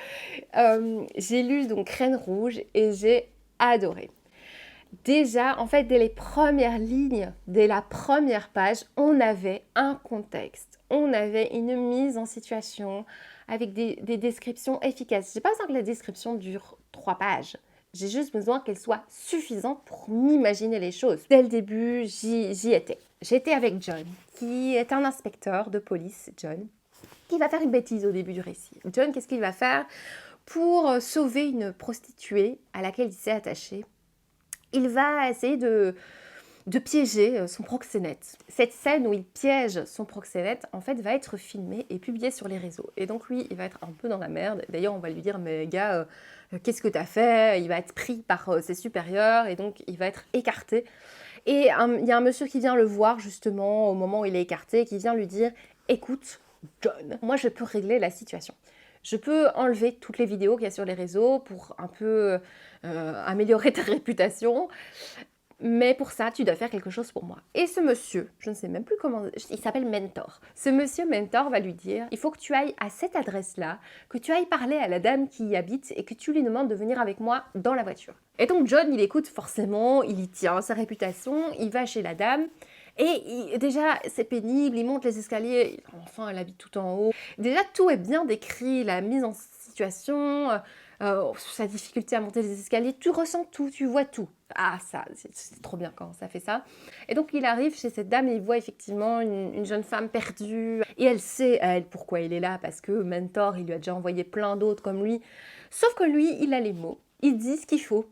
J'ai lu donc Reine Rouge et j'ai adoré. Déjà, en fait, dès les premières lignes, dès la première page, on avait un contexte, on avait une mise en situation avec des descriptions efficaces. J'ai pas besoin que la description dure 3 pages. J'ai juste besoin qu'elle soit suffisante pour m'imaginer les choses. Dès le début, j'y étais. J'étais avec John, qui est un inspecteur de police, John, qui va faire une bêtise au début du récit. John, qu'est-ce qu'il va faire pour sauver une prostituée à laquelle il s'est attaché? Il va essayer de piéger son proxénète. Cette scène où il piège son proxénète, en fait, va être filmée et publiée sur les réseaux. Et donc lui, il va être un peu dans la merde. D'ailleurs, on va lui dire, mais gars, qu'est-ce que t'as fait? Il va être pris par ses supérieurs et donc il va être écarté. Et il y a un monsieur qui vient le voir justement au moment où il est écarté, qui vient lui dire, écoute, John, moi je peux régler la situation. Je peux enlever toutes les vidéos qu'il y a sur les réseaux pour un peu améliorer ta réputation. Mais pour ça, tu dois faire quelque chose pour moi. Et ce monsieur, je ne sais même plus comment, il s'appelle Mentor. Ce monsieur Mentor va lui dire, il faut que tu ailles à cette adresse-là, que tu ailles parler à la dame qui y habite et que tu lui demandes de venir avec moi dans la voiture. Et donc John, il écoute forcément, il y tient sa réputation, il va chez la dame. Et déjà, c'est pénible, il monte les escaliers, enfin, elle habite tout en haut. Déjà, tout est bien décrit, la mise en situation, sa difficulté à monter les escaliers, tu ressens tout, tu vois tout. Ah, ça, c'est trop bien quand ça fait ça. Et donc, il arrive chez cette dame et il voit effectivement une jeune femme perdue. Et elle sait, elle, pourquoi il est là, parce que Mentor, il lui a déjà envoyé plein d'autres comme lui. Sauf que lui, il a les mots, il dit ce qu'il faut.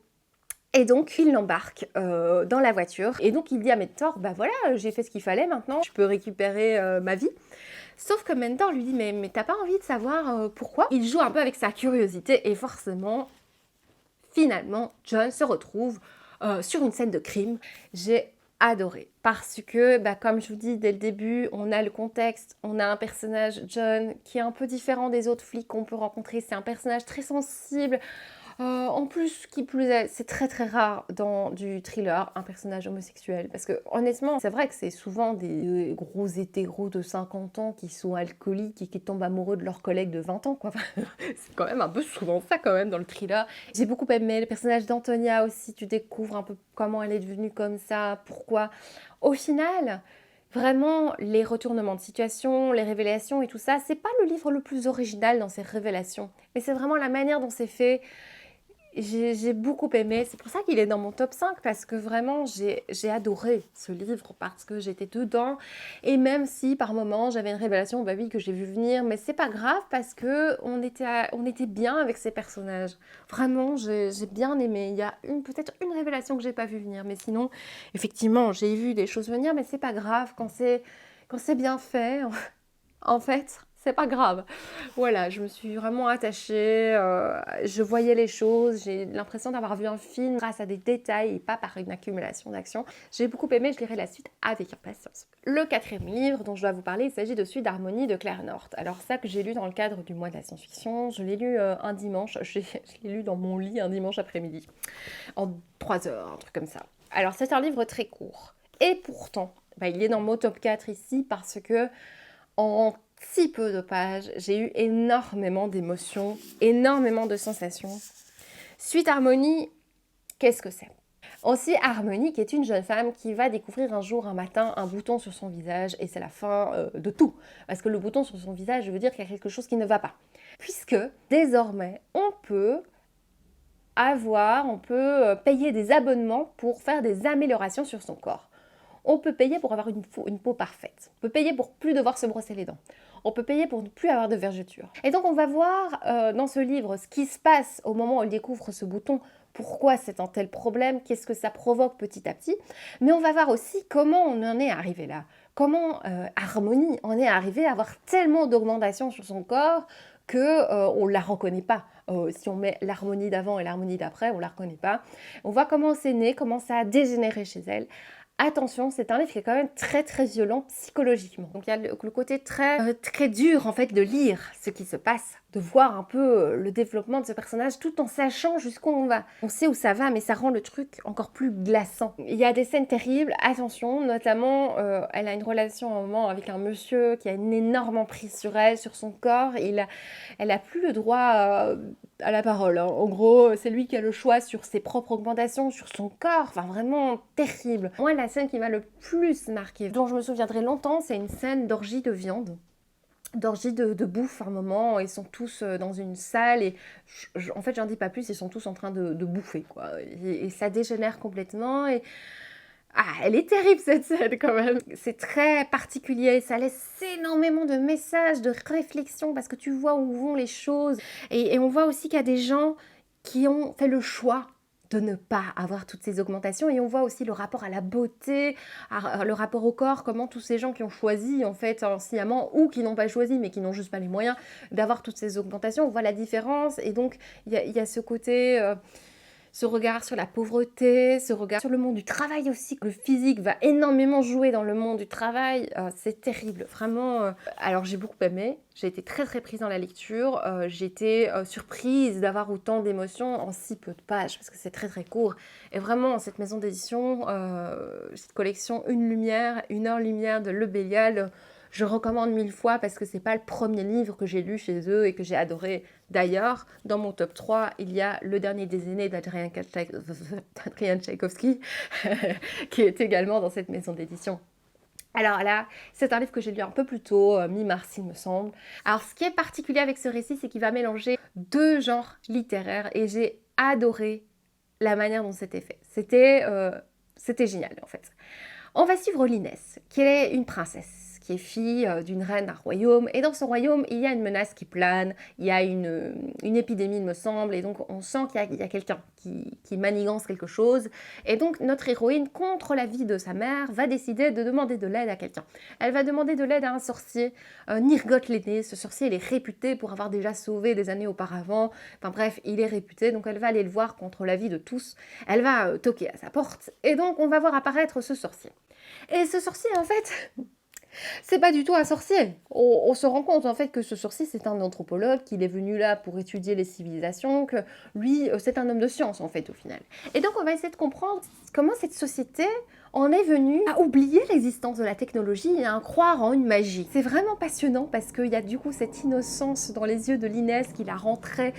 Et donc, il l'embarque dans la voiture. Et donc, il dit à Mentor, bah voilà, j'ai fait ce qu'il fallait maintenant, je peux récupérer ma vie. Sauf que Mentor lui dit, mais t'as pas envie de savoir pourquoi? Il joue un peu avec sa curiosité et forcément, finalement, John se retrouve sur une scène de crime. J'ai adoré parce que, comme je vous dis dès le début, on a le contexte, on a un personnage, John, qui est un peu différent des autres flics qu'on peut rencontrer. C'est un personnage très sensible, En plus, qui plus est, c'est très très rare dans du thriller, un personnage homosexuel. Parce que honnêtement, c'est vrai que c'est souvent des gros hétéros de 50 ans qui sont alcooliques et qui tombent amoureux de leurs collègues de 20 ans, quoi. Enfin, c'est quand même un peu souvent ça quand même dans le thriller. J'ai beaucoup aimé le personnage d'Antonia aussi, tu découvres un peu comment elle est devenue comme ça, pourquoi. Au final, vraiment, les retournements de situation, les révélations et tout ça, c'est pas le livre le plus original dans ses révélations, mais c'est vraiment la manière dont c'est fait. J'ai beaucoup aimé, c'est pour ça qu'il est dans mon top 5 parce que vraiment j'ai adoré ce livre parce que j'étais dedans et même si par moments j'avais une révélation, bah oui, que j'ai vu venir, mais c'est pas grave parce que on était bien avec ces personnages. Vraiment, j'ai bien aimé. Il y a peut-être une révélation que j'ai pas vu venir, mais sinon, effectivement, j'ai vu des choses venir, mais c'est pas grave quand c'est bien fait. En fait, c'est pas grave. Voilà, je me suis vraiment attachée, je voyais les choses, j'ai l'impression d'avoir vu un film grâce à des détails et pas par une accumulation d'actions. J'ai beaucoup aimé, je lirai la suite avec impatience. Le quatrième livre dont je dois vous parler, il s'agit de Suite d'harmonie de Claire North. Alors ça que j'ai lu dans le cadre du mois de la science-fiction, je l'ai lu un dimanche, je l'ai lu dans mon lit un dimanche après-midi, en 3 heures, un truc comme ça. Alors c'est un livre très court, et pourtant, bah, il est dans mon top 4 ici parce que en si peu de pages, j'ai eu énormément d'émotions, énormément de sensations. Suite Harmonie, qu'est-ce que c'est? Aussi Harmonie, qui est une jeune femme qui va découvrir un jour, un matin, un bouton sur son visage, et c'est la fin de tout. Parce que le bouton sur son visage veut dire qu'il y a quelque chose qui ne va pas. Puisque, désormais, on peut payer des abonnements pour faire des améliorations sur son corps. On peut payer pour avoir une peau parfaite. On peut payer pour plus devoir se brosser les dents. On peut payer pour ne plus avoir de vergetures. Et donc on va voir dans ce livre ce qui se passe au moment où on découvre ce bouton, pourquoi c'est un tel problème, qu'est-ce que ça provoque petit à petit. Mais on va voir aussi comment on en est arrivé là. Comment Harmonie en est arrivée à avoir tellement d'augmentation sur son corps qu'on ne la reconnaît pas. Si on met l'harmonie d'avant et l'harmonie d'après, on ne la reconnaît pas. On voit comment c'est né, comment ça a dégénéré chez elle. Attention, c'est un livre qui est quand même très très violent psychologiquement. Donc il y a le côté très dur en fait de lire ce qui se passe, de voir un peu le développement de ce personnage tout en sachant jusqu'où on va. On sait où ça va, mais ça rend le truc encore plus glaçant. Il y a des scènes terribles, attention, notamment elle a une relation à un moment avec un monsieur qui a une énorme emprise sur elle, sur son corps. Elle a plus le droit à la parole. Hein. En gros, c'est lui qui a le choix sur ses propres augmentations, sur son corps. Enfin, vraiment terrible. Moi, la scène qui m'a le plus marquée, dont je me souviendrai longtemps, c'est une scène d'orgie de viande. D'orgie de bouffe à un moment, ils sont tous dans une salle et en fait j'en dis pas plus, ils sont tous en train de bouffer quoi et ça dégénère complètement et elle est terrible cette scène quand même. C'est très particulier, ça laisse énormément de messages, de réflexion parce que tu vois où vont les choses. Et on voit aussi qu'il y a des gens qui ont fait le choix de ne pas avoir toutes ces augmentations et on voit aussi le rapport à la beauté, le rapport au corps, comment tous ces gens qui ont choisi en fait sciemment ou qui n'ont pas choisi mais qui n'ont juste pas les moyens d'avoir toutes ces augmentations, on voit la différence et donc il y a ce côté... ce regard sur la pauvreté, ce regard sur le monde du travail aussi. Le physique va énormément jouer dans le monde du travail. C'est terrible, vraiment. Alors j'ai beaucoup aimé, j'ai été très très prise dans la lecture. J'ai été surprise d'avoir autant d'émotions en si peu de pages, parce que c'est très très court. Et vraiment, cette maison d'édition, cette collection Une heure lumière de Le Bélial, je recommande 1000 fois parce que c'est pas le premier livre que j'ai lu chez eux et que j'ai adoré. D'ailleurs, dans mon top 3, il y a Le Dernier des aînés d'Adrien Tchaïkovski, qui est également dans cette maison d'édition. Alors là, c'est un livre que j'ai lu un peu plus tôt, mi-mars il me semble. Alors ce qui est particulier avec ce récit, c'est qu'il va mélanger deux genres littéraires et j'ai adoré la manière dont c'était fait. C'était génial en fait. On va suivre Linès, qui est une princesse qui est fille d'une reine d'un royaume. Et dans ce royaume, il y a une menace qui plane, il y a une épidémie, il me semble, et donc on sent qu'il y a quelqu'un qui manigance quelque chose. Et donc notre héroïne, contre l'avis de sa mère, va décider de demander de l'aide à quelqu'un. Elle va demander de l'aide à un sorcier, Nirgoth l'aîné. Ce sorcier, il est réputé pour avoir déjà sauvé des années auparavant. Enfin bref, il est réputé, donc elle va aller le voir contre l'avis de tous. Elle va toquer à sa porte, et donc on va voir apparaître ce sorcier. Et ce sorcier, en fait... C'est pas du tout un sorcier. On se rend compte en fait que ce sorcier c'est un anthropologue, qu'il est venu là pour étudier les civilisations, que lui c'est un homme de science en fait au final. Et donc on va essayer de comprendre comment cette société en est venue à oublier l'existence de la technologie et à en croire en une magie. C'est vraiment passionnant parce qu'il y a du coup cette innocence dans les yeux de l'Inès qui la rend très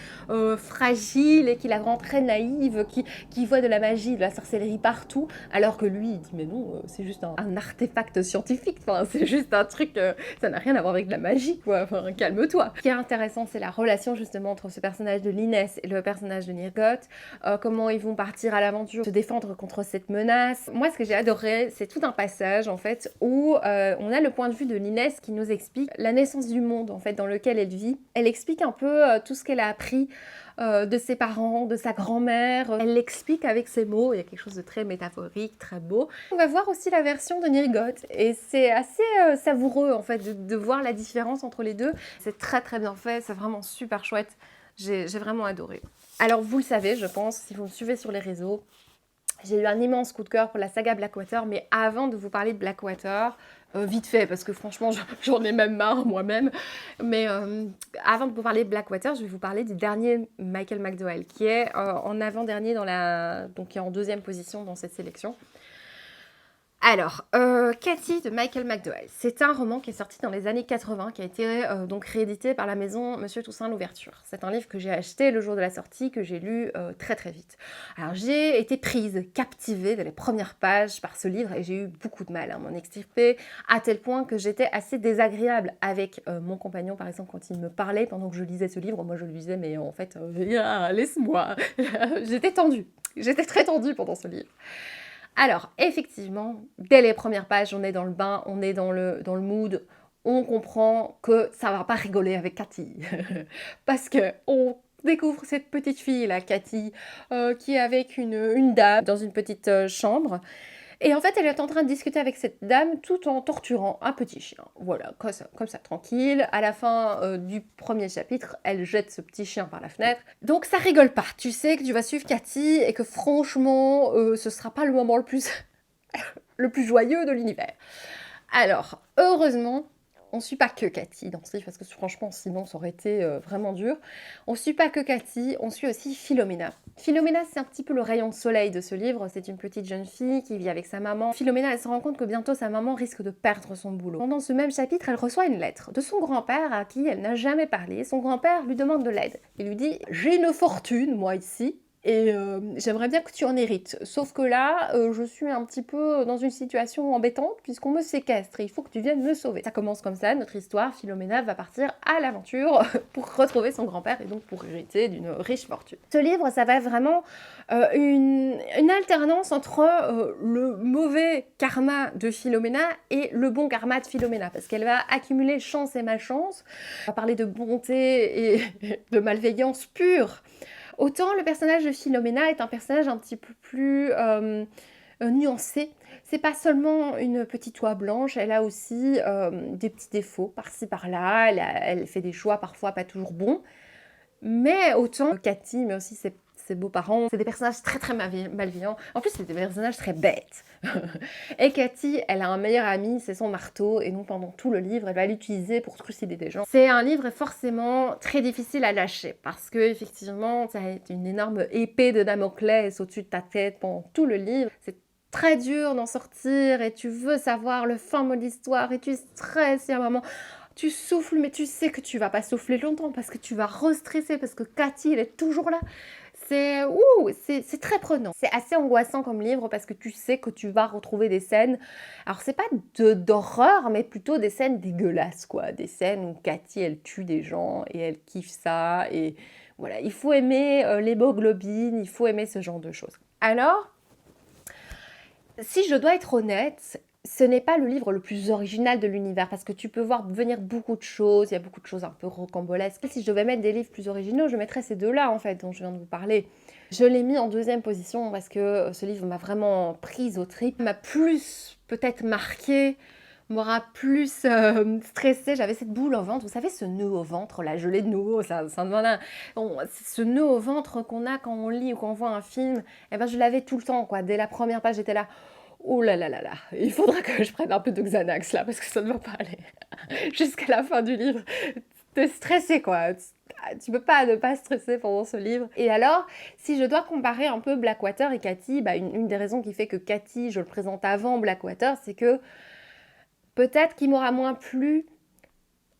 fragile et qui la rend très naïve, qui voit de la magie, de la sorcellerie partout, alors que lui il dit mais non, c'est juste un artefact scientifique, enfin, c'est juste un truc, ça n'a rien à voir avec de la magie quoi, enfin, calme-toi. Ce qui est intéressant c'est la relation justement entre ce personnage de l'Inès et le personnage de Nirgoth, comment ils vont partir à l'aventure, se défendre contre cette menace. Moi ce que j'ai adoré c'est tout un passage en fait où on a le point de vue de l'Inès qui nous explique la naissance du monde en fait dans lequel elle vit. Elle explique un peu tout ce qu'elle a appris de ses parents, de sa grand-mère. Elle l'explique avec ses mots, il y a quelque chose de très métaphorique, très beau. On va voir aussi la version de Nirgoth et c'est assez savoureux en fait de voir la différence entre les deux. C'est très très bien fait, c'est vraiment super chouette, j'ai vraiment adoré. Alors vous le savez je pense, si vous me suivez sur les réseaux, j'ai eu un immense coup de cœur pour la saga Blackwater, mais avant de vous parler de Blackwater, vite fait, parce que franchement, j'en ai même marre moi-même, mais avant de vous parler de Blackwater, je vais vous parler du dernier Michael McDowell, qui est en avant-dernier, donc qui est en deuxième position dans cette sélection. Alors, Cathy de Michael McDowell, c'est un roman qui est sorti dans les années 80, qui a été donc réédité par la maison Monsieur Toussaint Louverture. C'est un livre que j'ai acheté le jour de la sortie, que j'ai lu très très vite. Alors j'ai été prise, captivée dès les premières pages par ce livre et j'ai eu beaucoup de mal à m'en extirper, à tel point que j'étais assez désagréable avec mon compagnon, par exemple, quand il me parlait pendant que je lisais ce livre. Moi je lui disais, mais en fait, laisse-moi. J'étais tendue, j'étais très tendue pendant ce livre. Alors, effectivement, dès les premières pages, on est dans le bain, on est dans le mood, on comprend que ça va pas rigoler avec Cathy. Parce que on découvre cette petite fille, là, Cathy, qui est avec une dame dans une petite chambre. Et en fait, elle est en train de discuter avec cette dame tout en torturant un petit chien. Voilà, comme ça, tranquille. À la fin du premier chapitre, elle jette ce petit chien par la fenêtre. Donc ça rigole pas. Tu sais que tu vas suivre Cathy et que franchement, ce sera pas le moment le plus, le plus joyeux de l'univers. Alors, heureusement, on suit pas que Cathy dans ce livre, parce que franchement, sinon, ça aurait été vraiment dur. On suit pas que Cathy, on suit aussi Philomena. Philomena, c'est un petit peu le rayon de soleil de ce livre. C'est une petite jeune fille qui vit avec sa maman. Philomena, elle se rend compte que bientôt, sa maman risque de perdre son boulot. Pendant ce même chapitre, elle reçoit une lettre de son grand-père à qui elle n'a jamais parlé. Son grand-père lui demande de l'aide. Il lui dit « J'ai une fortune, moi, ici. » Et j'aimerais bien que tu en hérites. Sauf que là, je suis un petit peu dans une situation embêtante puisqu'on me séquestre et il faut que tu viennes me sauver. Ça commence comme ça, notre histoire. Philomena va partir à l'aventure pour retrouver son grand-père et donc pour hériter d'une riche fortune. Ce livre, ça va être vraiment une alternance entre le mauvais karma de Philomena et le bon karma de Philomena, parce qu'elle va accumuler chance et malchance. On va parler de bonté et de malveillance pure. Autant le personnage de Philomena est un personnage un petit peu plus nuancé. C'est pas seulement une petite oie blanche, elle a aussi des petits défauts par-ci par-là, elle fait des choix parfois pas toujours bons. Mais autant Cathy, mais aussi ses beaux-parents, c'est des personnages très très malveillants. En plus, c'est des personnages très bêtes. Et Cathy, elle a un meilleur ami, c'est son marteau, et donc pendant tout le livre, elle va l'utiliser pour trucider des gens. C'est un livre forcément très difficile à lâcher, parce que effectivement, ça a été une énorme épée de Damoclès au-dessus de ta tête pendant tout le livre. C'est très dur d'en sortir, et tu veux savoir le fin mot de l'histoire, et tu stresses, et à un moment... Tu souffles, mais tu sais que tu vas pas souffler longtemps parce que tu vas restresser, parce que Cathy, elle est toujours là. C'est très prenant. C'est assez angoissant comme livre parce que tu sais que tu vas retrouver des scènes. Alors, c'est pas d'horreur, mais plutôt des scènes dégueulasses, quoi. Des scènes où Cathy, elle tue des gens et elle kiffe ça. Et voilà, il faut aimer l'hémoglobine, il faut aimer ce genre de choses. Alors, si je dois être honnête, ce n'est pas le livre le plus original de l'univers parce que tu peux voir venir beaucoup de choses, il y a beaucoup de choses un peu rocambolesques. Si je devais mettre des livres plus originaux, je mettrais ces deux-là en fait dont je viens de vous parler. Je l'ai mis en deuxième position parce que ce livre m'a vraiment prise au trip, m'a plus peut-être marqué, m'aura plus stressée. J'avais cette boule au ventre, vous savez ce nœud au ventre, la gelée de nouveau, ça demande ce nœud au ventre qu'on a quand on lit ou quand on voit un film, eh ben je l'avais tout le temps quoi. Dès la première page j'étais là. oh là là là là, il faudra que je prenne un peu de Xanax là, parce que ça ne va pas aller. Jusqu'à la fin du livre, t'es stressé quoi. Tu peux pas ne pas stresser pendant ce livre. Et alors, si je dois comparer un peu Blackwater et Cathy, bah une des raisons qui fait que Cathy, je le présente avant Blackwater, c'est que peut-être qu'il m'aura moins plu,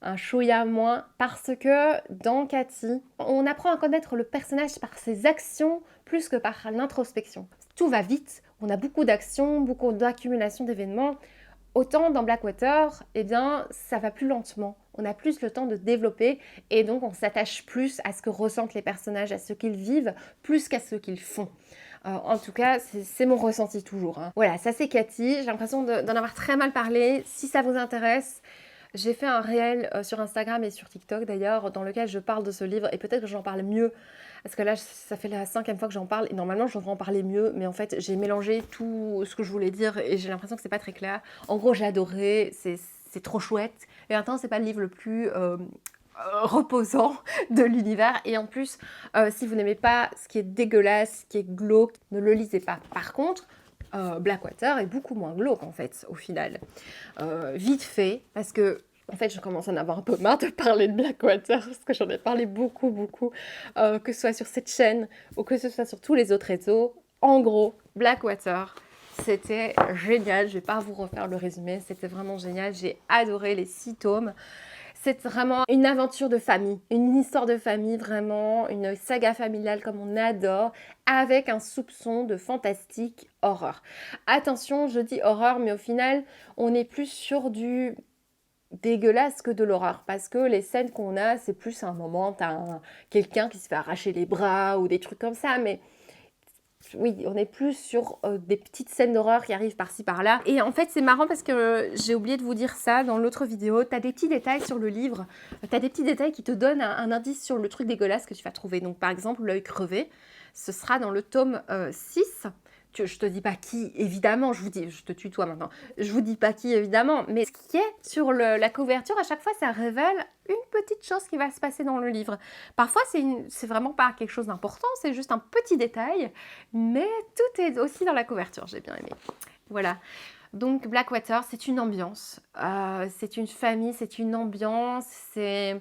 un chouïa moins, parce que dans Cathy, on apprend à connaître le personnage par ses actions plus que par l'introspection. Tout va vite, on a beaucoup d'actions, beaucoup d'accumulation d'événements. Autant dans Blackwater, eh bien, ça va plus lentement. On a plus le temps de développer et donc on s'attache plus à ce que ressentent les personnages, à ce qu'ils vivent, plus qu'à ce qu'ils font. En tout cas, c'est mon ressenti toujours. Hein. Voilà, ça c'est Cathy. J'ai l'impression d'en avoir très mal parlé. Si ça vous intéresse, j'ai fait un réel sur Instagram et sur TikTok d'ailleurs, dans lequel je parle de ce livre et peut-être que j'en parle mieux. Parce que là, ça fait la 5e fois que j'en parle et normalement, je devrais en parler mieux. Mais en fait, j'ai mélangé tout ce que je voulais dire et j'ai l'impression que c'est pas très clair. En gros, j'ai adoré, c'est trop chouette. Et maintenant, c'est pas le livre le plus reposant de l'univers. Et en plus, si vous n'aimez pas ce qui est dégueulasse, ce qui est glauque, ne le lisez pas. Par contre, Blackwater est beaucoup moins glauque en fait, au final. Vite fait, parce que en fait, je commence à en avoir un peu marre de parler de Blackwater, parce que j'en ai parlé beaucoup, que ce soit sur cette chaîne ou que ce soit sur tous les autres réseaux. En gros, Blackwater, c'était génial. Je vais pas vous refaire le résumé, c'était vraiment génial. J'ai adoré les 6 tomes. C'est vraiment une aventure de famille, une histoire de famille, vraiment, une saga familiale comme on adore, avec un soupçon de fantastique horreur. Attention, je dis horreur, mais au final, on est plus sur du dégueulasse que de l'horreur, parce que les scènes qu'on a, c'est plus un moment, t'as quelqu'un qui se fait arracher les bras ou des trucs comme ça, mais oui, on est plus sur des petites scènes d'horreur qui arrivent par-ci par-là. Et en fait, c'est marrant parce que j'ai oublié de vous dire ça dans l'autre vidéo. T'as des petits détails sur le livre. T'as des petits détails qui te donnent un indice sur le truc dégueulasse que tu vas trouver. Donc, par exemple, l'œil crevé, ce sera dans le tome 6. Je te dis pas qui, évidemment, je te tutoie maintenant, je vous dis pas qui, évidemment, mais ce qui est sur la couverture, à chaque fois, ça révèle une petite chose qui va se passer dans le livre. Parfois, c'est vraiment pas quelque chose d'important, c'est juste un petit détail, mais tout est aussi dans la couverture, j'ai bien aimé. Voilà. Donc, Blackwater, c'est une ambiance, c'est une famille, c'est une ambiance, c'est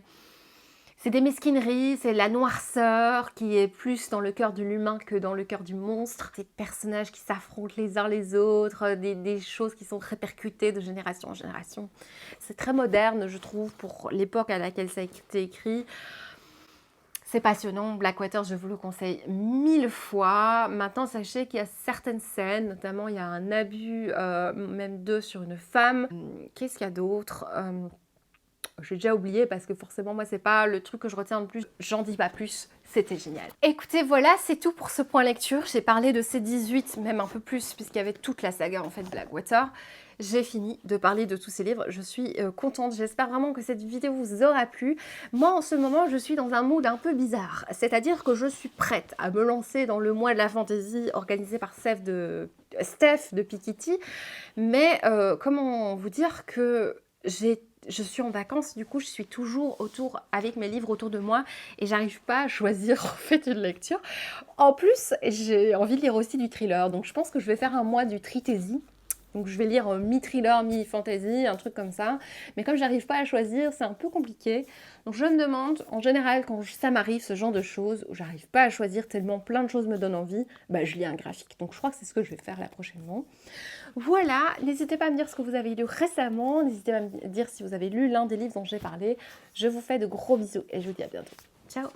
des mesquineries, c'est la noirceur qui est plus dans le cœur de l'humain que dans le cœur du monstre. Des personnages qui s'affrontent les uns les autres, des choses qui sont répercutées de génération en génération. C'est très moderne, je trouve, pour l'époque à laquelle ça a été écrit. C'est passionnant, Blackwater, je vous le conseille 1000 fois. Maintenant, sachez qu'il y a certaines scènes, notamment il y a un abus, même sur une femme. Qu'est-ce qu'il y a d'autre j'ai déjà oublié parce que forcément, moi, c'est pas le truc que je retiens le plus. J'en dis pas plus. C'était génial. Écoutez, voilà, c'est tout pour ce point lecture. J'ai parlé de ces 18, même un peu plus, puisqu'il y avait toute la saga, en fait, Blackwater. J'ai fini de parler de tous ces livres. Je suis contente. J'espère vraiment que cette vidéo vous aura plu. Moi, en ce moment, je suis dans un mood un peu bizarre. C'est-à-dire que je suis prête à me lancer dans le mois de la fantasy organisé par Steph de Piketty. Mais comment vous dire que je suis en vacances, du coup je suis toujours avec mes livres autour de moi et j'arrive pas à choisir en fait une lecture. En plus, j'ai envie de lire aussi du thriller, donc je pense que je vais faire un mois du Trithésie. Donc je vais lire mi-thriller, mi-fantasy, un truc comme ça. Mais comme j'arrive pas à choisir, c'est un peu compliqué. Donc je me demande, en général, quand ça m'arrive, ce genre de choses, où j'arrive pas à choisir tellement plein de choses me donnent envie, bah je lis un graphique. Donc je crois que c'est ce que je vais faire là prochainement. Voilà, n'hésitez pas à me dire ce que vous avez lu récemment. N'hésitez pas à me dire si vous avez lu l'un des livres dont j'ai parlé. Je vous fais de gros bisous et je vous dis à bientôt. Ciao!